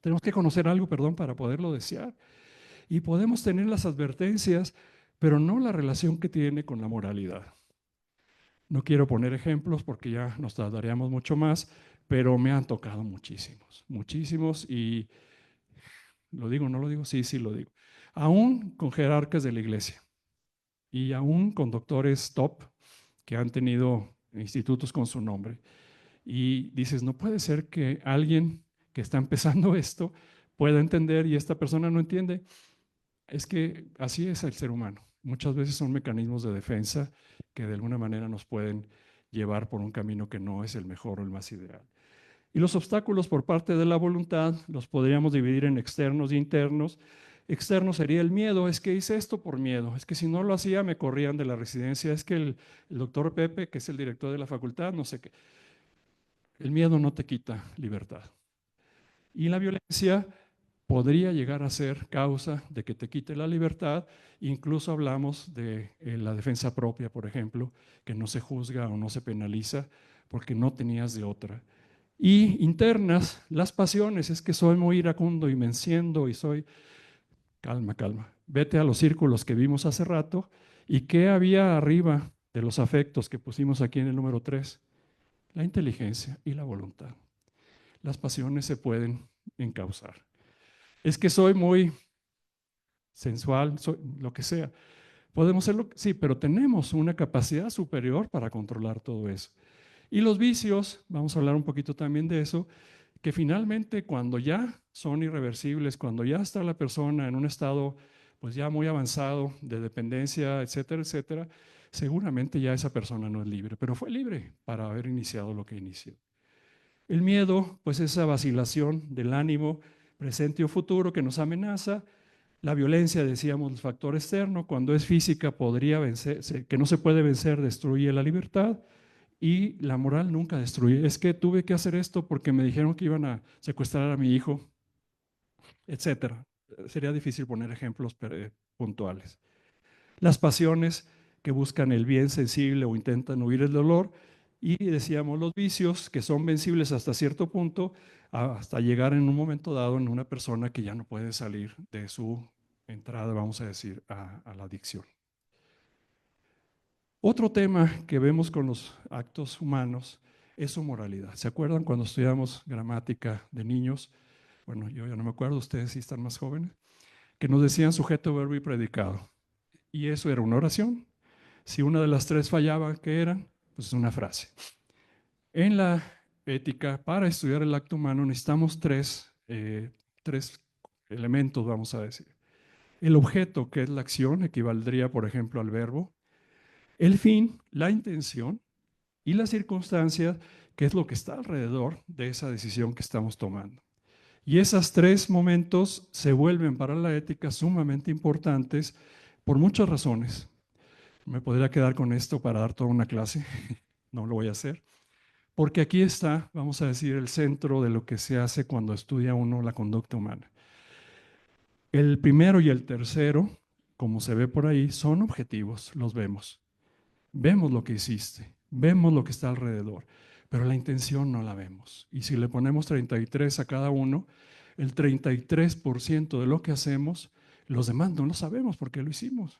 Tenemos que conocer algo, perdón, para poderlo desear. Y podemos tener las advertencias, pero no la relación que tiene con la moralidad. No quiero poner ejemplos porque ya nos tardaríamos mucho más, pero me han tocado muchísimos, muchísimos, y lo digo, no lo digo, sí, sí lo digo. Aún con jerarcas de la iglesia y aún con doctores top que han tenido institutos con su nombre. Y dices, no puede ser que alguien que está empezando esto pueda entender y esta persona no entiende. Es que así es el ser humano. Muchas veces son mecanismos de defensa que de alguna manera nos pueden llevar por un camino que no es el mejor o el más ideal. Y los obstáculos por parte de la voluntad los podríamos dividir en externos e internos. Externo sería el miedo, es que hice esto por miedo, es que si no lo hacía me corrían de la residencia, es que el doctor Pepe, que es el director de la facultad, no sé qué. El miedo no te quita libertad. Y la violencia podría llegar a ser causa de que te quite la libertad. Incluso hablamos de la defensa propia, por ejemplo, que no se juzga o no se penaliza porque no tenías de otra. Y internas, las pasiones, es que soy muy iracundo y me enciendo y soy. Calma, calma. Vete a los círculos que vimos hace rato y qué había arriba de los afectos que pusimos aquí en el número 3. La inteligencia y la voluntad. Las pasiones se pueden encauzar. Es que soy muy sensual, soy lo que sea. Podemos serlo, sí, pero tenemos una capacidad superior para controlar todo eso. Y los vicios, vamos a hablar un poquito también de eso, que finalmente cuando ya son irreversibles, cuando ya está la persona en un estado pues ya muy avanzado de dependencia, etcétera, etcétera, seguramente ya esa persona no es libre, pero fue libre para haber iniciado lo que inició. El miedo, pues esa vacilación del ánimo presente o futuro que nos amenaza. La violencia, decíamos, el factor externo, cuando es física podría vencer, que no se puede vencer, destruye la libertad. Y la moral nunca destruye. Es que tuve que hacer esto porque me dijeron que iban a secuestrar a mi hijo, etcétera. Sería difícil poner ejemplos puntuales. Las pasiones que buscan el bien sensible o intentan huir del dolor. Y decíamos los vicios que son vencibles hasta cierto punto, hasta llegar en un momento dado en una persona que ya no puede salir de su entrada, vamos a decir, a la adicción. Otro tema que vemos con los actos humanos es su moralidad. ¿Se acuerdan cuando estudiamos gramática de niños? Bueno, yo ya no me acuerdo, ustedes sí están más jóvenes, que nos decían sujeto, verbo y predicado. Y eso era una oración. Si una de las tres fallaba, ¿qué eran? Pues una frase. En la ética, para estudiar el acto humano, necesitamos tres elementos, vamos a decir. El objeto, que es la acción, equivaldría, por ejemplo, al verbo. El fin, la intención, y las circunstancias, que es lo que está alrededor de esa decisión que estamos tomando. Y esos tres momentos se vuelven para la ética sumamente importantes por muchas razones. Me podría quedar con esto para dar toda una clase, no lo voy a hacer, porque aquí está, vamos a decir, el centro de lo que se hace cuando estudia uno la conducta humana. El primero y el tercero, como se ve por ahí, son objetivos, los vemos. Vemos lo que hiciste, vemos lo que está alrededor, pero la intención no la vemos. Y si le ponemos 33 a cada uno, el 33% de lo que hacemos, los demás no lo sabemos porque lo hicimos.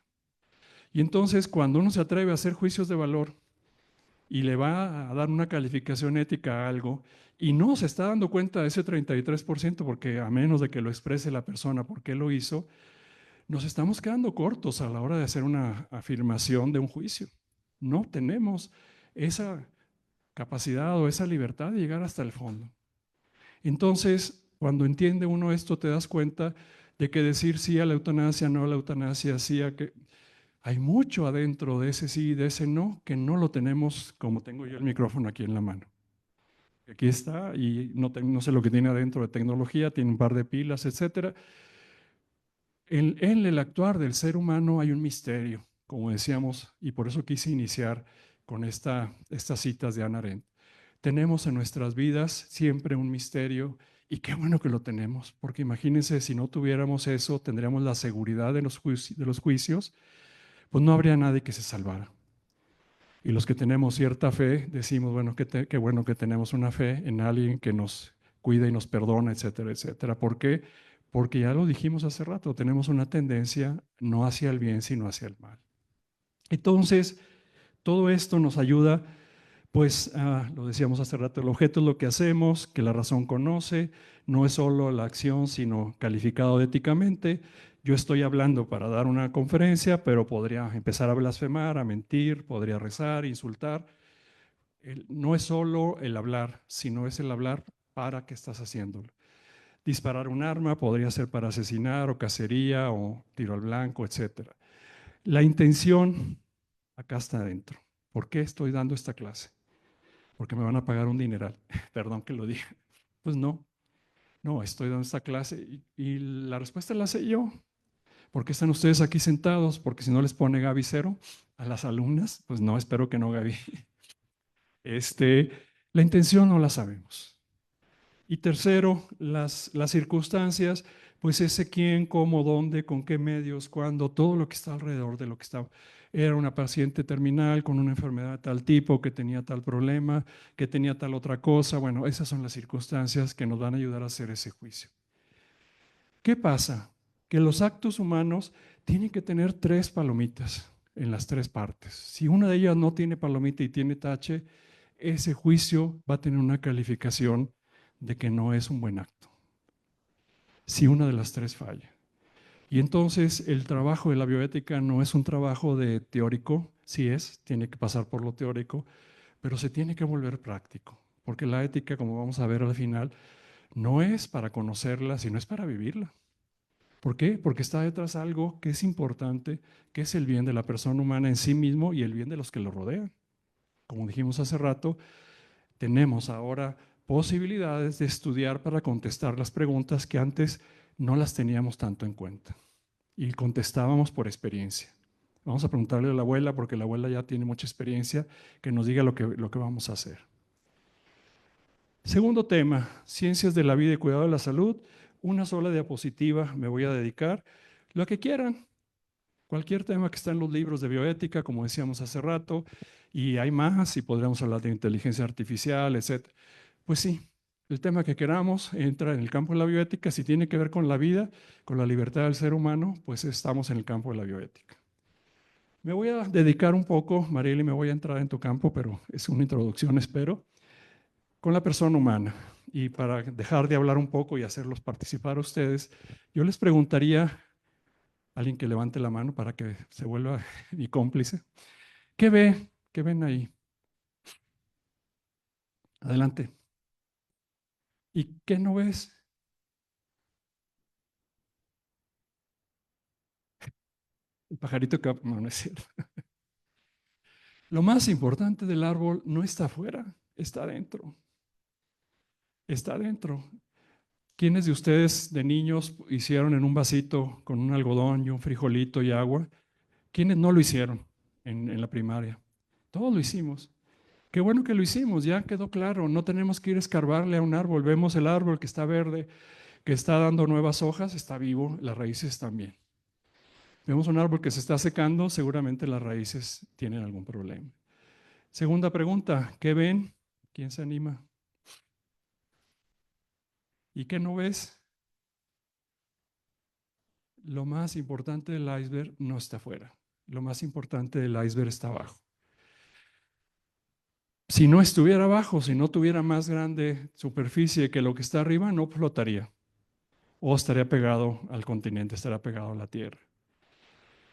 Y entonces cuando uno se atreve a hacer juicios de valor y le va a dar una calificación ética a algo y no se está dando cuenta de ese 33%, porque a menos de que lo exprese la persona por qué lo hizo, nos estamos quedando cortos a la hora de hacer una afirmación de un juicio. No tenemos esa capacidad o esa libertad de llegar hasta el fondo. Entonces, cuando entiende uno esto, te das cuenta de que decir sí a la eutanasia, no a la eutanasia, sí a que... Hay mucho adentro de ese sí y de ese no que no lo tenemos como tengo yo el micrófono aquí en la mano. Aquí está y no sé lo que tiene adentro de tecnología, tiene un par de pilas, etcétera. En el actuar del ser humano hay un misterio, como decíamos, y por eso quise iniciar con estas citas de Hannah Arendt. Tenemos en nuestras vidas siempre un misterio y qué bueno que lo tenemos, porque imagínense si no tuviéramos eso, tendríamos la seguridad de los juicios, pues no habría nadie que se salvara. Y los que tenemos cierta fe decimos, bueno, qué bueno que tenemos una fe en alguien que nos cuida y nos perdona, etcétera, etcétera. ¿Por qué? Porque ya lo dijimos hace rato, tenemos una tendencia no hacia el bien, sino hacia el mal. Entonces, todo esto nos ayuda, pues, lo decíamos hace rato, el objeto es lo que hacemos, que la razón conoce, no es solo la acción, sino calificado éticamente. Yo estoy hablando para dar una conferencia, pero podría empezar a blasfemar, a mentir, podría rezar, insultar. No es solo el hablar, sino es el hablar para qué estás haciéndolo. Disparar un arma podría ser para asesinar o cacería o tiro al blanco, etc. La intención acá está adentro. ¿Por qué estoy dando esta clase? Porque me van a pagar un dineral. Perdón que lo diga. Pues no, estoy dando esta clase y la respuesta la sé yo. ¿Por qué están ustedes aquí sentados? Porque si no les pone Gaby cero a las alumnas, pues no, espero que no, Gaby. La intención no la sabemos. Y tercero, las circunstancias, pues ese quién, cómo, dónde, con qué medios, cuándo, todo lo que está alrededor de lo que está. Era una paciente terminal con una enfermedad de tal tipo, que tenía tal problema, que tenía tal otra cosa. Bueno, esas son las circunstancias que nos van a ayudar a hacer ese juicio. ¿Qué pasa? Que los actos humanos tienen que tener tres palomitas en las tres partes. Si una de ellas no tiene palomita y tiene tache, ese juicio va a tener una calificación de que no es un buen acto. Si una de las tres falla. Y entonces el trabajo de la bioética no es un trabajo de teórico, sí es, tiene que pasar por lo teórico, pero se tiene que volver práctico, porque la ética, como vamos a ver al final, no es para conocerla, sino es para vivirla. ¿Por qué? Porque está detrás algo que es importante, que es el bien de la persona humana en sí mismo y el bien de los que lo rodean. Como dijimos hace rato, tenemos ahora posibilidades de estudiar para contestar las preguntas que antes no las teníamos tanto en cuenta y contestábamos por experiencia. Vamos a preguntarle a la abuela, porque la abuela ya tiene mucha experiencia, que nos diga lo que vamos a hacer. Segundo tema, ciencias de la vida y cuidado de la salud. Una sola diapositiva me voy a dedicar. Lo que quieran, cualquier tema que está en los libros de bioética, como decíamos hace rato, y hay más, y podríamos hablar de inteligencia artificial, etc. Pues sí, el tema que queramos entra en el campo de la bioética. Si tiene que ver con la vida, con la libertad del ser humano, pues estamos en el campo de la bioética. Me voy a dedicar un poco, Marieli, me voy a entrar en tu campo, pero es una introducción, espero, con la persona humana. Y para dejar de hablar un poco y hacerlos participar a ustedes, yo les preguntaría a alguien que levante la mano para que se vuelva mi cómplice. ¿Qué ve? ¿Qué ven ahí? Adelante. ¿Y qué no ves? El pajarito que... No, no es cierto. Lo más importante del árbol no está afuera, está adentro. Está adentro. ¿Quiénes de ustedes de niños hicieron en un vasito con un algodón y un frijolito y agua? ¿Quiénes no lo hicieron en la primaria? Todos lo hicimos. Qué bueno que lo hicimos, ya quedó claro. No tenemos que ir a escarbarle a un árbol. Vemos el árbol que está verde, que está dando nuevas hojas, está vivo, las raíces también. Vemos un árbol que se está secando, seguramente las raíces tienen algún problema. Segunda pregunta, ¿qué ven? ¿Quién se anima? ¿Y qué no ves? Lo más importante del iceberg no está afuera. Lo más importante del iceberg está abajo. Si no estuviera abajo, si no tuviera más grande superficie que lo que está arriba, no flotaría. O estaría pegado al continente, estaría pegado a la tierra.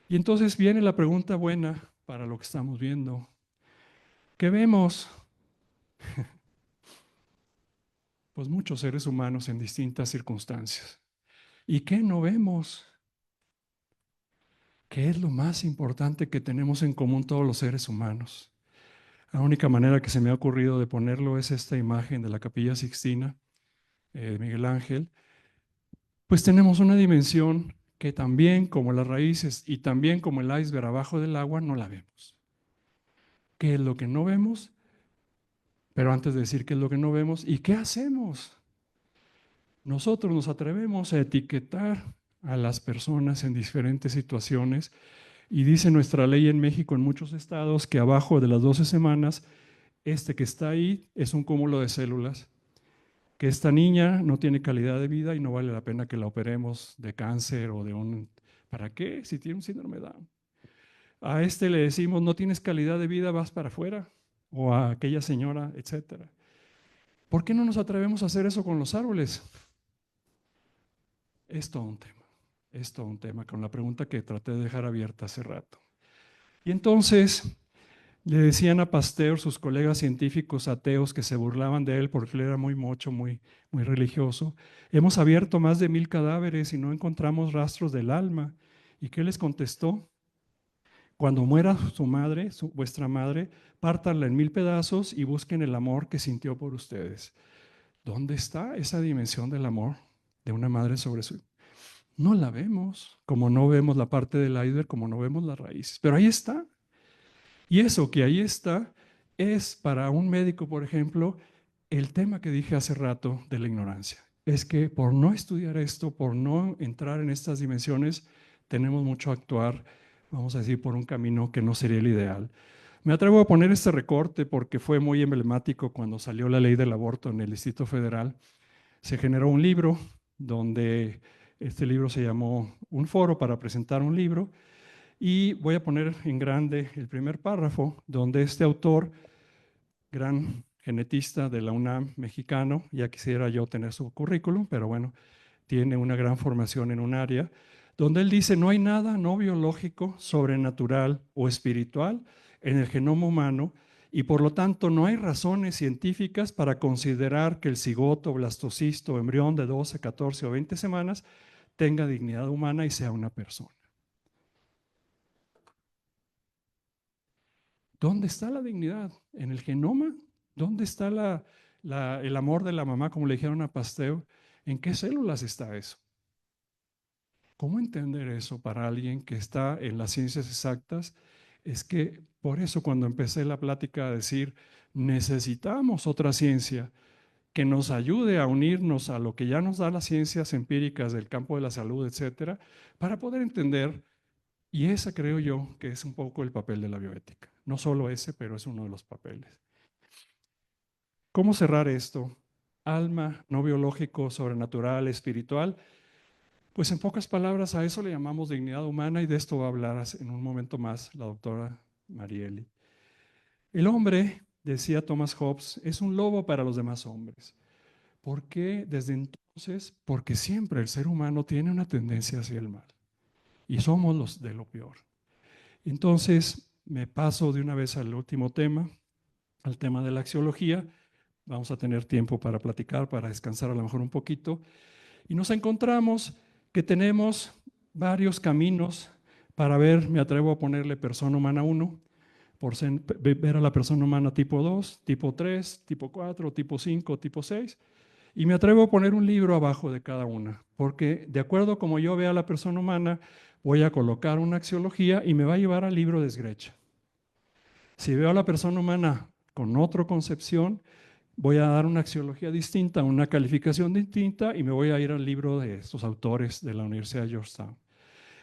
Y entonces viene la pregunta buena para lo que estamos viendo. ¿Qué vemos? Pues muchos seres humanos en distintas circunstancias. ¿Y qué no vemos? ¿Qué es lo más importante que tenemos en común todos los seres humanos? La única manera que se me ha ocurrido de ponerlo es esta imagen de la Capilla Sixtina de Miguel Ángel. Pues tenemos una dimensión que también como las raíces y también como el iceberg abajo del agua no la vemos. ¿Qué es lo que no vemos? Pero antes de decir qué es lo que no vemos, ¿y qué hacemos? Nosotros nos atrevemos a etiquetar a las personas en diferentes situaciones y dice nuestra ley en México en muchos estados que abajo de las 12 semanas, este que está ahí es un cúmulo de células, que esta niña no tiene calidad de vida y no vale la pena que la operemos de cáncer o de un... ¿Para qué? Si tiene un síndrome de Down. A este le decimos, no tienes calidad de vida, vas para afuera. O a aquella señora, etcétera. ¿Por qué no nos atrevemos a hacer eso con los árboles? Es todo un tema. Es todo un tema, con la pregunta que traté de dejar abierta hace rato. Y entonces le decían a Pasteur sus colegas científicos ateos que se burlaban de él porque él era muy mocho, muy religioso. Hemos abierto más de 1000 cadáveres y no encontramos rastros del alma. ¿Y qué les contestó? Cuando muera su madre, vuestra madre, pártanla en 1000 pedazos y busquen el amor que sintió por ustedes. ¿Dónde está esa dimensión del amor de una madre sobre su hijo? No la vemos, como no vemos la parte del iceberg, como no vemos las raíces. Pero ahí está. Y eso que ahí está es para un médico, por ejemplo, el tema que dije hace rato de la ignorancia. Es que por no estudiar esto, por no entrar en estas dimensiones, tenemos mucho a actuar, vamos a decir, por un camino que no sería el ideal. Me atrevo a poner este recorte porque fue muy emblemático cuando salió la ley del aborto en el Distrito Federal. Se generó un libro donde este libro se llamó Un foro para presentar un libro y voy a poner en grande el primer párrafo donde este autor, gran genetista de la UNAM mexicano, ya quisiera yo tener su currículum, pero bueno, tiene una gran formación en un área, donde él dice, no hay nada no biológico, sobrenatural o espiritual en el genoma humano y por lo tanto no hay razones científicas para considerar que el cigoto, blastocisto o embrión de 12, 14 o 20 semanas tenga dignidad humana y sea una persona. ¿Dónde está la dignidad? ¿En el genoma? ¿Dónde está el amor de la mamá, como le dijeron a Pasteur, ¿en qué células está eso? ¿Cómo entender eso para alguien que está en las ciencias exactas? Es que por eso cuando empecé la plática a decir, necesitamos otra ciencia que nos ayude a unirnos a lo que ya nos da las ciencias empíricas del campo de la salud, etcétera, para poder entender, y ese creo yo que es un poco el papel de la bioética. No solo ese, pero es uno de los papeles. ¿Cómo cerrar esto? Alma, no biológico, sobrenatural, espiritual. Pues en pocas palabras a eso le llamamos dignidad humana y de esto va a hablar en un momento más la doctora Marieli. El hombre, decía Thomas Hobbes, es un lobo para los demás hombres. ¿Por qué desde entonces? Porque siempre el ser humano tiene una tendencia hacia el mal y somos los de lo peor. Entonces me paso de una vez al último tema, al tema de la axiología. Vamos a tener tiempo para platicar, para descansar a lo mejor un poquito. Y nos encontramos que tenemos varios caminos para ver, me atrevo a ponerle persona humana 1, por ver a la persona humana tipo 2, tipo 3, tipo 4, tipo 5, tipo 6. Y me atrevo a poner un libro abajo de cada una, porque de acuerdo a como yo vea a la persona humana, voy a colocar una axiología y me va a llevar al libro de Sgrecha. Si veo a la persona humana con otra concepción, voy a dar una axiología distinta, una calificación distinta y me voy a ir al libro de estos autores de la Universidad de Georgetown.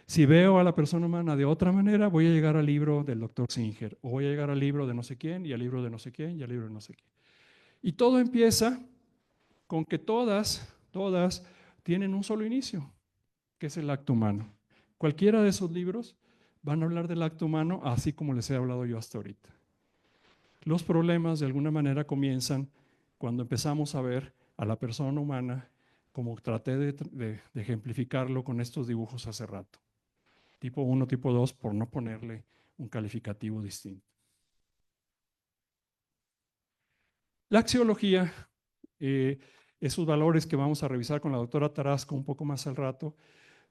Si veo a la persona humana de otra manera, voy a llegar al libro del doctor Singer, o voy a llegar al libro de no sé quién, y al libro de no sé quién, y al libro de no sé quién. Y todo empieza con que todas tienen un solo inicio, que es el acto humano. Cualquiera de esos libros van a hablar del acto humano, así como les he hablado yo hasta ahorita. Los problemas de alguna manera comienzan cuando empezamos a ver a la persona humana como traté de ejemplificarlo con estos dibujos hace rato. Tipo 1, tipo 2, por no ponerle un calificativo distinto. La axiología, esos valores que vamos a revisar con la doctora Tarasco un poco más al rato,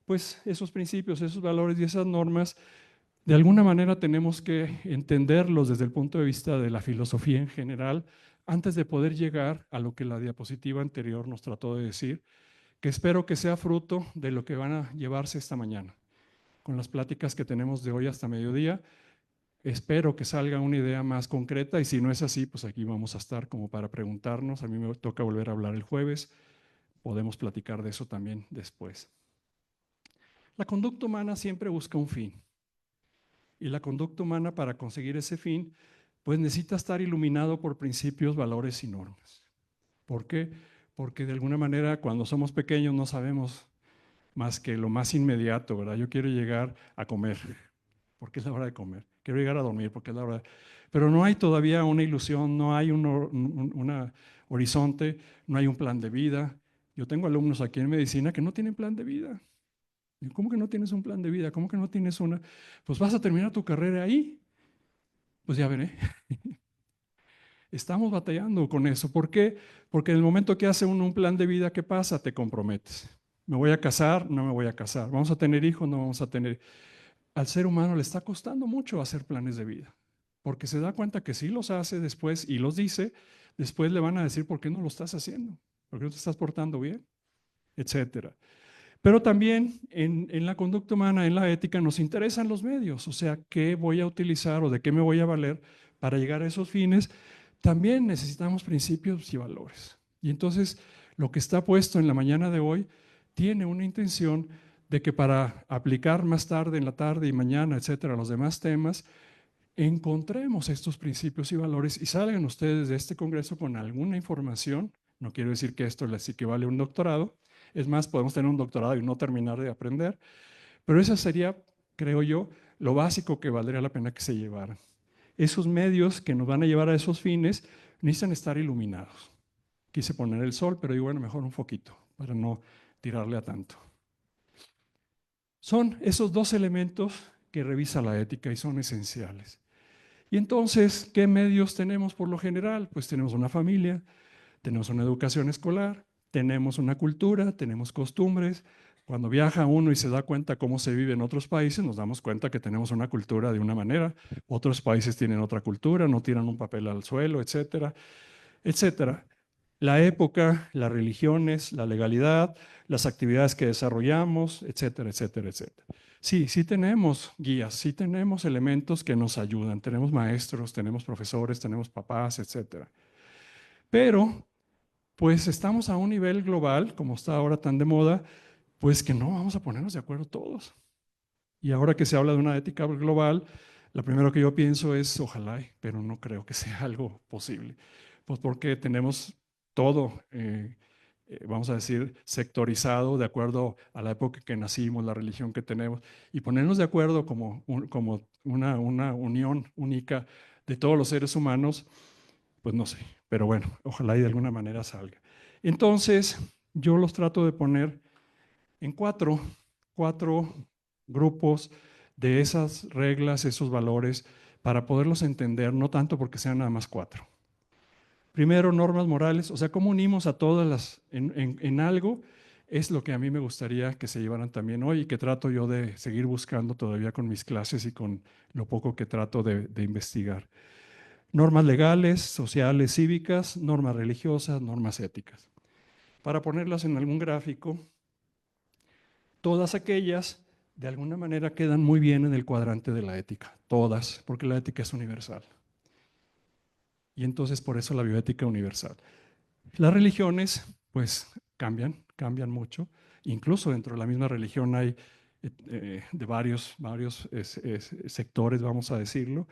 pues esos principios, esos valores y esas normas, de alguna manera tenemos que entenderlos desde el punto de vista de la filosofía en general, antes de poder llegar a lo que la diapositiva anterior nos trató de decir, que espero que sea fruto de lo que van a llevarse esta mañana. Con las pláticas que tenemos de hoy hasta mediodía, espero que salga una idea más concreta y si no es así, pues aquí vamos a estar como para preguntarnos. A mí me toca volver a hablar el jueves, podemos platicar de eso también después. La conducta humana siempre busca un fin. Y la conducta humana para conseguir ese fin, pues necesita estar iluminado por principios, valores y normas. ¿Por qué? Porque de alguna manera cuando somos pequeños no sabemos más que lo más inmediato, ¿verdad? Yo quiero llegar a comer, porque es la hora de comer. Quiero llegar a dormir, porque es la hora de... Pero no hay todavía una ilusión, no hay un horizonte, no hay un plan de vida. Yo tengo alumnos aquí en medicina que no tienen plan de vida. ¿Cómo que no tienes un plan de vida? ¿Cómo que no tienes una? Pues vas a terminar tu carrera ahí. Pues ya veré. Estamos batallando con eso. ¿Por qué? Porque en el momento que hace uno un plan de vida, ¿qué pasa? Te comprometes. ¿Me voy a casar? No me voy a casar. ¿Vamos a tener hijos? No vamos a tener. Al ser humano le está costando mucho hacer planes de vida. Porque se da cuenta que si los hace después y los dice, después le van a decir, ¿por qué no lo estás haciendo? ¿Por qué no te estás portando bien? Etcétera. Pero también en la conducta humana, en la ética, nos interesan los medios, o sea, qué voy a utilizar o de qué me voy a valer para llegar a esos fines. También necesitamos principios y valores. Y entonces, lo que está puesto en la mañana de hoy tiene una intención de que para aplicar más tarde, en la tarde y mañana, etcétera, los demás temas, encontremos estos principios y valores y salgan ustedes de este congreso con alguna información. No quiero decir que esto les equivale a un doctorado, es más, podemos tener un doctorado y no terminar de aprender, pero eso sería, creo yo, lo básico que valdría la pena que se llevaran. Esos medios que nos van a llevar a esos fines necesitan estar iluminados. Quise poner el sol, pero digo, bueno, mejor un foquito para no tirarle a tanto. Son esos dos elementos que revisa la ética y son esenciales. Y entonces, ¿qué medios tenemos por lo general? Pues tenemos una familia, tenemos una educación escolar, tenemos una cultura, tenemos costumbres. Cuando viaja uno y se da cuenta cómo se vive en otros países, nos damos cuenta que tenemos una cultura de una manera, otros países tienen otra cultura, no tiran un papel al suelo, etcétera, etcétera. la época, las religiones, la legalidad, las actividades que desarrollamos, etcétera, etcétera, etcétera. Sí, sí tenemos guías, sí tenemos elementos que nos ayudan. Tenemos maestros, tenemos profesores, tenemos papás, etcétera. Pero, pues estamos a un nivel global, como está ahora tan de moda, pues que no vamos a ponernos de acuerdo todos. Y ahora que se habla de una ética global, lo primero que yo pienso es, ojalá, pero no creo que sea algo posible. Pues porque tenemos todo, vamos a decir, sectorizado de acuerdo a la época que nacimos, la religión que tenemos, y ponernos de acuerdo como, como una unión única de todos los seres humanos, pues no sé, pero bueno, ojalá y de alguna manera salga. Entonces, yo los trato de poner en cuatro grupos de esas reglas, esos valores, para poderlos entender, no tanto porque sean nada más cuatro. Primero, normas morales, o sea, cómo unimos a todas las en algo, es lo que a mí me gustaría que se llevaran también hoy y que trato yo de seguir buscando todavía con mis clases y con lo poco que trato de investigar. Normas legales, sociales, cívicas, normas religiosas, normas éticas. Para ponerlas en algún gráfico, todas aquellas de alguna manera quedan muy bien en el cuadrante de la ética, todas, porque la ética es universal. Y entonces por eso la bioética universal. Las religiones, pues cambian mucho. Incluso dentro de la misma religión hay de varios sectores, vamos a decirlo.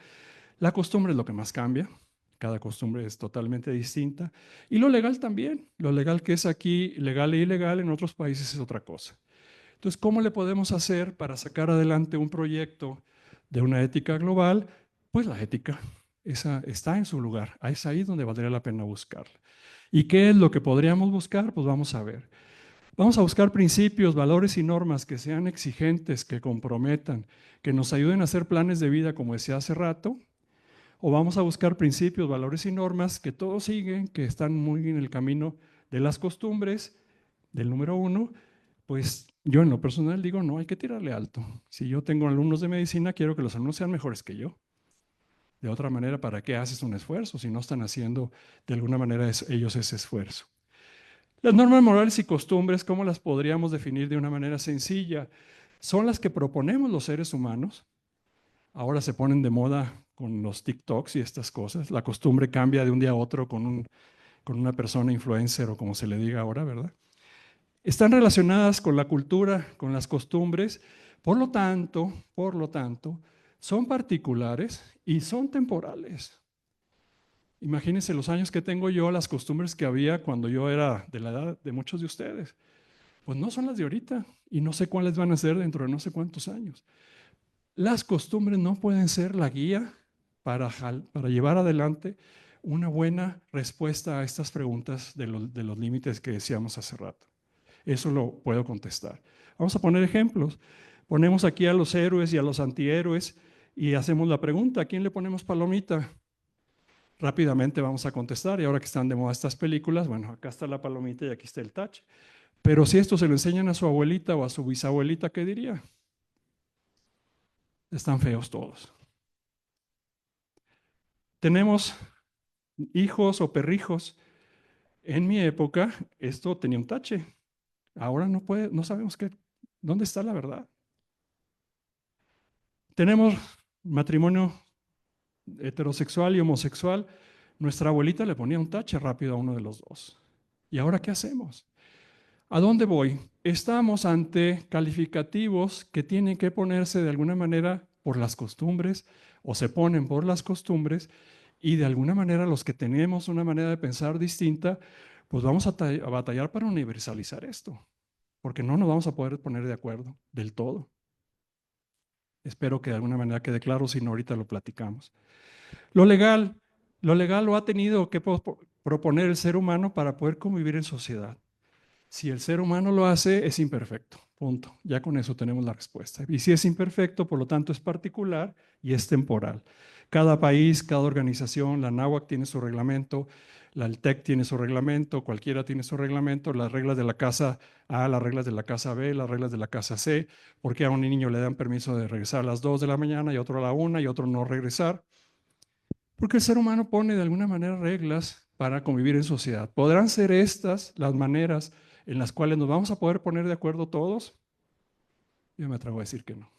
La costumbre es lo que más cambia. Cada costumbre es totalmente distinta. Y lo legal también. Lo legal que es aquí legal e ilegal, en otros países es otra cosa. Entonces, ¿cómo le podemos hacer para sacar adelante un proyecto de una ética global? Pues la ética esa está en su lugar, es ahí donde valdría la pena buscarla. ¿Y qué es lo que podríamos buscar? Pues vamos a ver. Vamos a buscar principios, valores y normas que sean exigentes, que comprometan, que nos ayuden a hacer planes de vida, como decía hace rato, o vamos a buscar principios, valores y normas que todos siguen, que están muy en el camino de las costumbres, del número uno. Pues yo en lo personal digo, no, hay que tirarle alto. Si yo tengo alumnos de medicina, quiero que los alumnos sean mejores que yo. De otra manera, ¿para qué haces un esfuerzo si no están haciendo de alguna manera ellos ese esfuerzo? Las normas morales y costumbres, ¿cómo las podríamos definir de una manera sencilla? Son las que proponemos los seres humanos. Ahora se ponen de moda con los TikToks y estas cosas. La costumbre cambia de un día a otro con una persona influencer o como se le diga ahora, ¿verdad? Están relacionadas con la cultura, con las costumbres, por lo tanto, son particulares y son temporales. Imagínense los años que tengo yo, las costumbres que había cuando yo era de la edad de muchos de ustedes. Pues no son las de ahorita y no sé cuáles van a ser dentro de no sé cuántos años. Las costumbres no pueden ser la guía para llevar adelante una buena respuesta a estas preguntas de los límites que decíamos hace rato. Eso lo puedo contestar. Vamos a poner ejemplos. Ponemos aquí a los héroes y a los antihéroes y hacemos la pregunta, ¿a quién le ponemos palomita? Rápidamente vamos a contestar y ahora que están de moda estas películas, bueno, acá está la palomita y aquí está el touch. Pero si esto se lo enseñan a su abuelita o a su bisabuelita, ¿qué diría? Están feos todos. Tenemos hijos o perrijos. En mi época esto tenía un tache. Ahora no sabemos dónde está la verdad. Tenemos matrimonio heterosexual y homosexual. Nuestra abuelita le ponía un tache rápido a uno de los dos. ¿Y ahora qué hacemos? ¿A dónde voy? Estamos ante calificativos que tienen que ponerse de alguna manera por las costumbres o se ponen por las costumbres y de alguna manera los que tenemos una manera de pensar distinta, pues vamos a batallar para universalizar esto, porque no nos vamos a poder poner de acuerdo del todo. Espero que de alguna manera quede claro, si no ahorita lo platicamos. Lo legal lo ha tenido que proponer el ser humano para poder convivir en sociedad. Si el ser humano lo hace, es imperfecto. Punto. Ya con eso tenemos la respuesta. Y si es imperfecto, por lo tanto es particular y es temporal. Cada país, cada organización, la NAWAC tiene su reglamento, la ALTEC tiene su reglamento, cualquiera tiene su reglamento, las reglas de la casa A, las reglas de la casa B, las reglas de la casa C, porque a un niño le dan permiso de regresar a las 2 de la mañana y a otro a la 1 y a otro no regresar. Porque el ser humano pone de alguna manera reglas para convivir en sociedad. ¿Podrán ser estas las maneras en las cuales nos vamos a poder poner de acuerdo todos? Yo me atrevo a decir que no.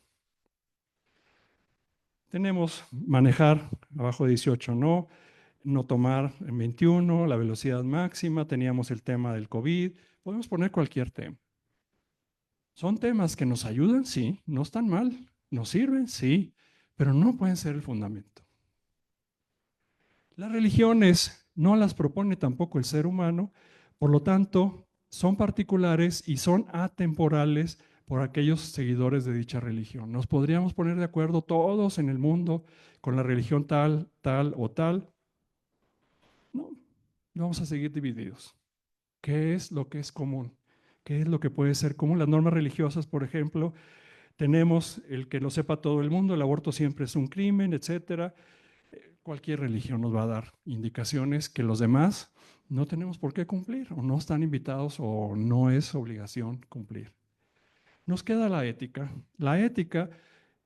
Tenemos manejar abajo de 18, no tomar en 21, la velocidad máxima, teníamos el tema del COVID, podemos poner cualquier tema. Son temas que nos ayudan, sí, no están mal, nos sirven, sí, pero no pueden ser el fundamento. Las religiones no las propone tampoco el ser humano, por lo tanto, son particulares y son atemporales por aquellos seguidores de dicha religión. Nos podríamos poner de acuerdo todos en el mundo con la religión tal, tal o tal. No, vamos a seguir divididos. ¿Qué es lo que es común? ¿Qué es lo que puede ser común? Las normas religiosas, por ejemplo, tenemos el que lo sepa todo el mundo, el aborto siempre es un crimen, etcétera. Cualquier religión nos va a dar indicaciones que los demás no tenemos por qué cumplir, o no están invitados, o no es obligación cumplir. Nos queda la ética. La ética,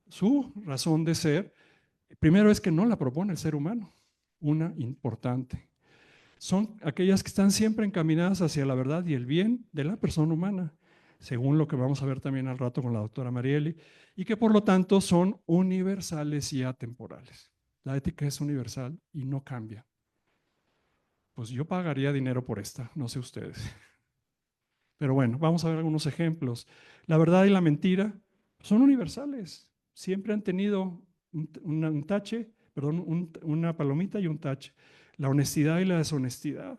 su razón de ser, primero es que no la propone el ser humano, una importante. Son aquellas que están siempre encaminadas hacia la verdad y el bien de la persona humana, según lo que vamos a ver también al rato con la doctora Marieli, y que por lo tanto son universales y atemporales. La ética es universal y no cambia. Pues yo pagaría dinero por esta, no sé ustedes. Pero bueno, vamos a ver algunos ejemplos. La verdad y la mentira son universales. Siempre han tenido un tache, perdón, una palomita y un tache. La honestidad y la deshonestidad.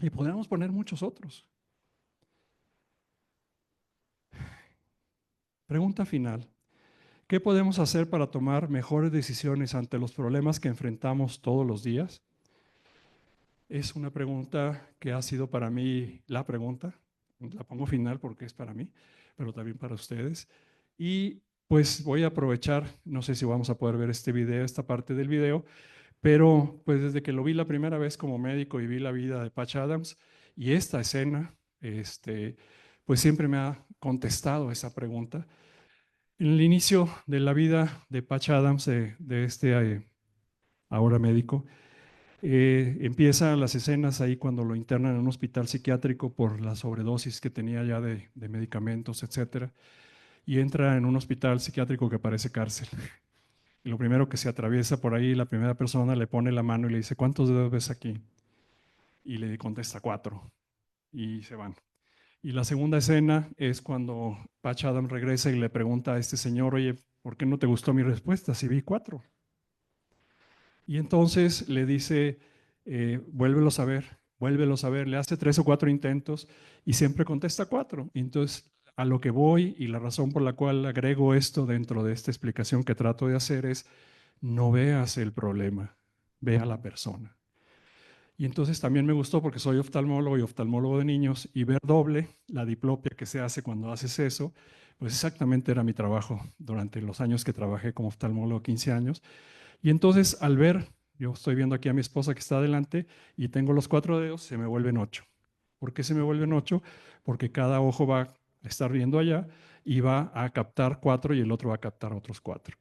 Y podríamos poner muchos otros. Pregunta final. ¿Qué podemos hacer para tomar mejores decisiones ante los problemas que enfrentamos todos los días? Es una pregunta que ha sido para mí la pregunta. La pongo final porque es para mí, pero también para ustedes. Y pues voy a aprovechar, no sé si vamos a poder ver este video, esta parte del video, pero pues desde que lo vi la primera vez como médico y vi la vida de Patch Adams y esta escena, pues siempre me ha contestado esa pregunta. En el inicio de la vida de Patch Adams, de este ahora médico, empiezan las escenas ahí cuando lo internan en un hospital psiquiátrico por la sobredosis que tenía ya de medicamentos, etcétera, y entra en un hospital psiquiátrico que parece cárcel. Y lo primero que se atraviesa por ahí, la primera persona le pone la mano y le dice, ¿cuántos dedos ves aquí? Y le contesta 4 y se van. Y la segunda escena es cuando Patch Adams regresa y le pregunta a este señor, oye, ¿por qué no te gustó mi respuesta si vi 4? Y entonces le dice, vuélvelo a ver, le hace 3 o 4 intentos y siempre contesta 4. Entonces, a lo que voy y la razón por la cual agrego esto dentro de esta explicación que trato de hacer es, no veas el problema, ve a la persona. Y entonces también me gustó porque soy oftalmólogo y oftalmólogo de niños y ver doble, la diplopia que se hace cuando haces eso, pues exactamente era mi trabajo durante los años que trabajé como oftalmólogo, 15 años. Y entonces al ver, yo estoy viendo aquí a mi esposa que está adelante y tengo los 4 dedos, se me vuelven 8. ¿Por qué se me vuelven 8? Porque cada ojo va a estar viendo allá y va a captar 4 y el otro va a captar otros 4.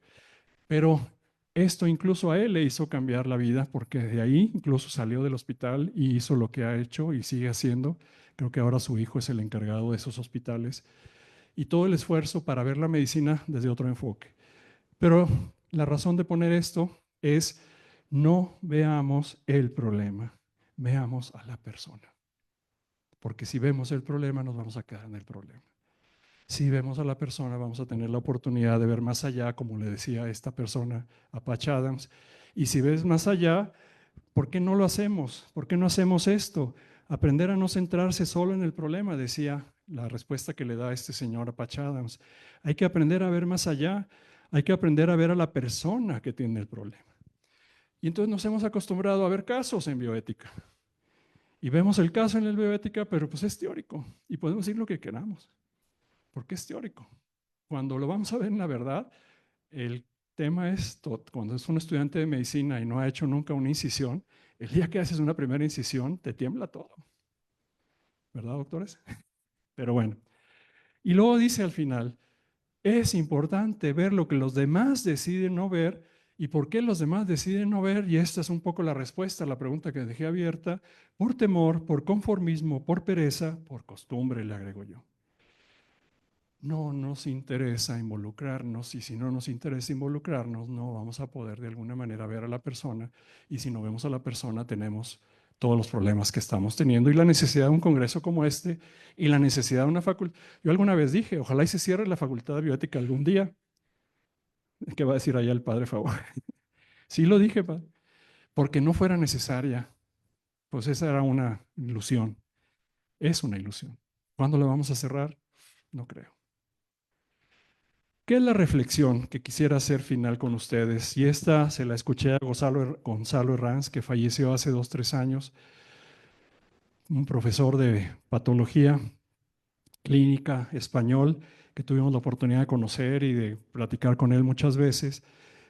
Pero esto incluso a él le hizo cambiar la vida porque de ahí incluso salió del hospital y hizo lo que ha hecho y sigue haciendo. Creo que ahora su hijo es el encargado de esos hospitales y todo el esfuerzo para ver la medicina desde otro enfoque. Pero la razón de poner esto es no veamos el problema, veamos a la persona. Porque si vemos el problema, nos vamos a quedar en el problema. Si vemos a la persona, vamos a tener la oportunidad de ver más allá, como le decía esta persona a Patch Adams. Y si ves más allá, ¿por qué no lo hacemos? ¿Por qué no hacemos esto? Aprender a no centrarse solo en el problema, decía la respuesta que le da este señor a Patch Adams. Hay que aprender a ver más allá, hay que aprender a ver a la persona que tiene el problema. Y entonces nos hemos acostumbrado a ver casos en bioética. Y vemos el caso en la bioética, pero pues es teórico y podemos decir lo que queramos, porque es teórico. Cuando lo vamos a ver en la verdad, el tema es, cuando es un estudiante de medicina y no ha hecho nunca una incisión, el día que haces una primera incisión, te tiembla todo. ¿Verdad, doctores? Pero bueno. Y luego dice al final, es importante ver lo que los demás deciden no ver ¿Y por qué los demás deciden no ver? Y esta es un poco la respuesta a la pregunta que dejé abierta. Por temor, por conformismo, por pereza, por costumbre, le agrego yo. No nos interesa involucrarnos, y si no nos interesa involucrarnos, no vamos a poder de alguna manera ver a la persona, y si no vemos a la persona tenemos todos los problemas que estamos teniendo y la necesidad de un congreso como este y la necesidad de una facultad. Yo alguna vez dije, ojalá y se cierre la facultad de bioética algún día. ¿Qué va a decir allá el padre Favor? Sí lo dije, padre, porque no fuera necesaria. Pues esa era una ilusión, es una ilusión. ¿Cuándo la vamos a cerrar? No creo. ¿Qué es la reflexión que quisiera hacer final con ustedes? Y esta se la escuché a Gonzalo Herranz, que falleció hace 2, 3 años, un profesor de patología clínica español que tuvimos la oportunidad de conocer y de platicar con él muchas veces,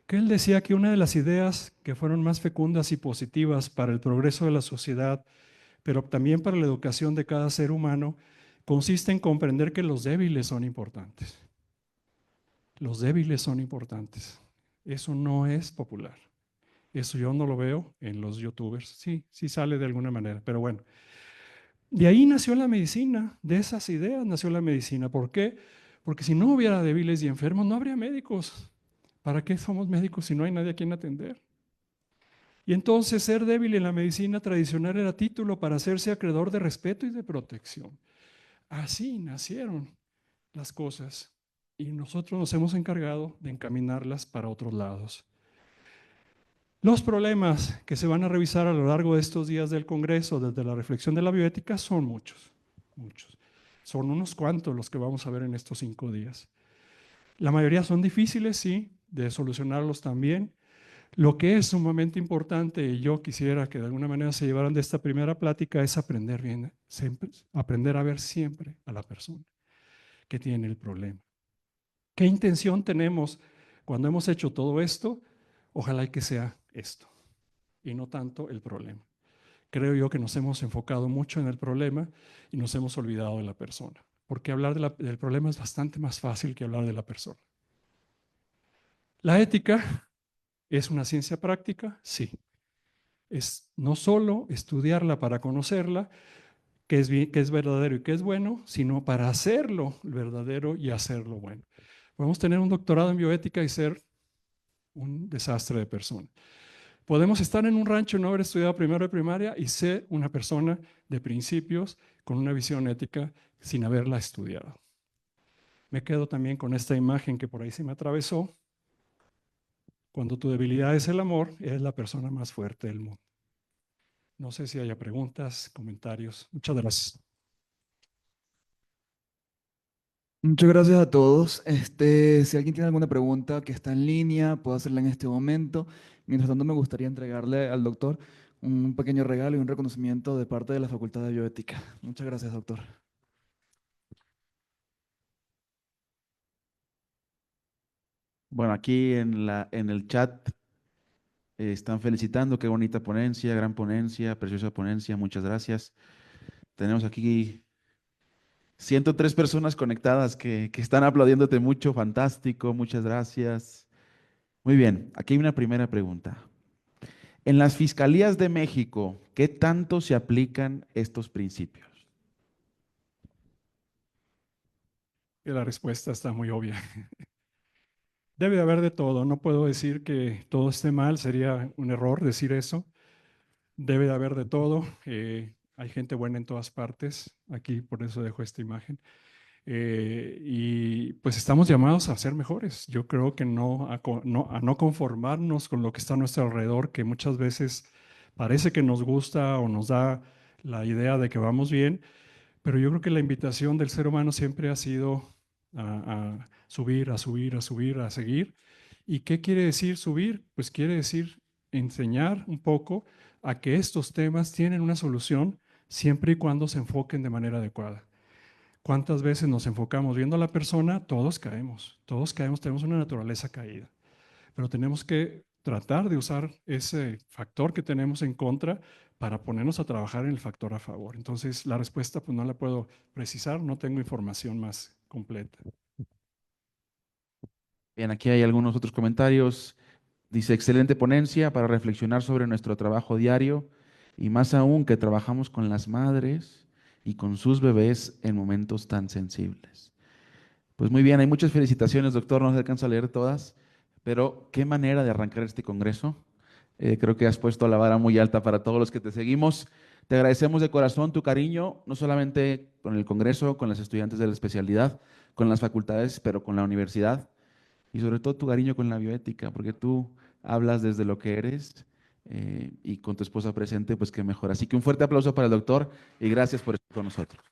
que él decía que una de las ideas que fueron más fecundas y positivas para el progreso de la sociedad, pero también para la educación de cada ser humano, consiste en comprender que los débiles son importantes. Los débiles son importantes. Eso no es popular. Eso yo no lo veo en los youtubers. Sí, sí sale de alguna manera, pero bueno. De ahí nació la medicina, de esas ideas nació la medicina. ¿Por qué? Porque si no hubiera débiles y enfermos, no habría médicos. ¿Para qué somos médicos si no hay nadie a quien atender? Y entonces ser débil en la medicina tradicional era título para hacerse acreedor de respeto y de protección. Así nacieron las cosas y nosotros nos hemos encargado de encaminarlas para otros lados. Los problemas que se van a revisar a lo largo de estos días del Congreso, desde la reflexión de la bioética, son muchos, muchos. Son unos cuantos los que vamos a ver en estos 5 días. La mayoría son difíciles, sí, de solucionarlos también. Lo que es sumamente importante, y yo quisiera que de alguna manera se llevaran de esta primera plática, es aprender bien, siempre, aprender a ver siempre a la persona que tiene el problema. ¿Qué intención tenemos cuando hemos hecho todo esto? Ojalá y que sea esto y no tanto el problema. Creo yo que nos hemos enfocado mucho en el problema y nos hemos olvidado de la persona, porque hablar del problema es bastante más fácil que hablar de la persona. La ética es una ciencia práctica, sí. Es no solo estudiarla para conocerla, qué es verdadero y qué es bueno, sino para hacerlo verdadero y hacerlo bueno. Podemos tener un doctorado en bioética y ser un desastre de persona. Podemos estar en un rancho y no haber estudiado primero de primaria y ser una persona de principios con una visión ética sin haberla estudiado. Me quedo también con esta imagen que por ahí se me atravesó. Cuando tu debilidad es el amor, eres la persona más fuerte del mundo. No sé si haya preguntas, comentarios. Muchas gracias. Muchas gracias a todos. Si alguien tiene alguna pregunta que está en línea, puede hacerla en este momento. Mientras tanto, me gustaría entregarle al doctor un pequeño regalo y un reconocimiento de parte de la Facultad de Bioética. Muchas gracias, doctor. Bueno, aquí en el chat están felicitando, qué bonita ponencia, gran ponencia, preciosa ponencia, muchas gracias. Tenemos aquí 103 personas conectadas que están aplaudiéndote mucho, fantástico, muchas gracias. Muy bien, aquí hay una primera pregunta. En las fiscalías de México, ¿qué tanto se aplican estos principios? Y la respuesta está muy obvia. Debe de haber de todo. No puedo decir que todo esté mal, sería un error decir eso. Debe de haber de todo. Hay gente buena en todas partes. Aquí por eso dejo esta imagen. Y pues estamos llamados a ser mejores. Yo creo que a no conformarnos con lo que está a nuestro alrededor, que muchas veces parece que nos gusta o nos da la idea de que vamos bien, pero yo creo que la invitación del ser humano siempre ha sido a subir, a subir, a subir, a seguir. ¿Y qué quiere decir subir? Pues quiere decir enseñar un poco a que estos temas tienen una solución siempre y cuando se enfoquen de manera adecuada. ¿Cuántas veces nos enfocamos viendo a la persona? Todos caemos, tenemos una naturaleza caída, pero tenemos que tratar de usar ese factor que tenemos en contra para ponernos a trabajar en el factor a favor. Entonces, la respuesta pues no la puedo precisar, no tengo información más completa. Bien, aquí hay algunos otros comentarios. Dice, excelente ponencia para reflexionar sobre nuestro trabajo diario y más aún que trabajamos con las madres y con sus bebés en momentos tan sensibles. Pues muy bien, hay muchas felicitaciones, doctor, no se alcanzo a leer todas, pero qué manera de arrancar este congreso. Creo que has puesto la vara muy alta para todos los que te seguimos. Te agradecemos de corazón tu cariño, no solamente con el congreso, con los estudiantes de la especialidad, con las facultades, pero con la universidad y sobre todo tu cariño con la bioética, porque tú hablas desde lo que eres y con tu esposa presente, pues qué mejor. Así que un fuerte aplauso para el doctor y gracias por estar con nosotros.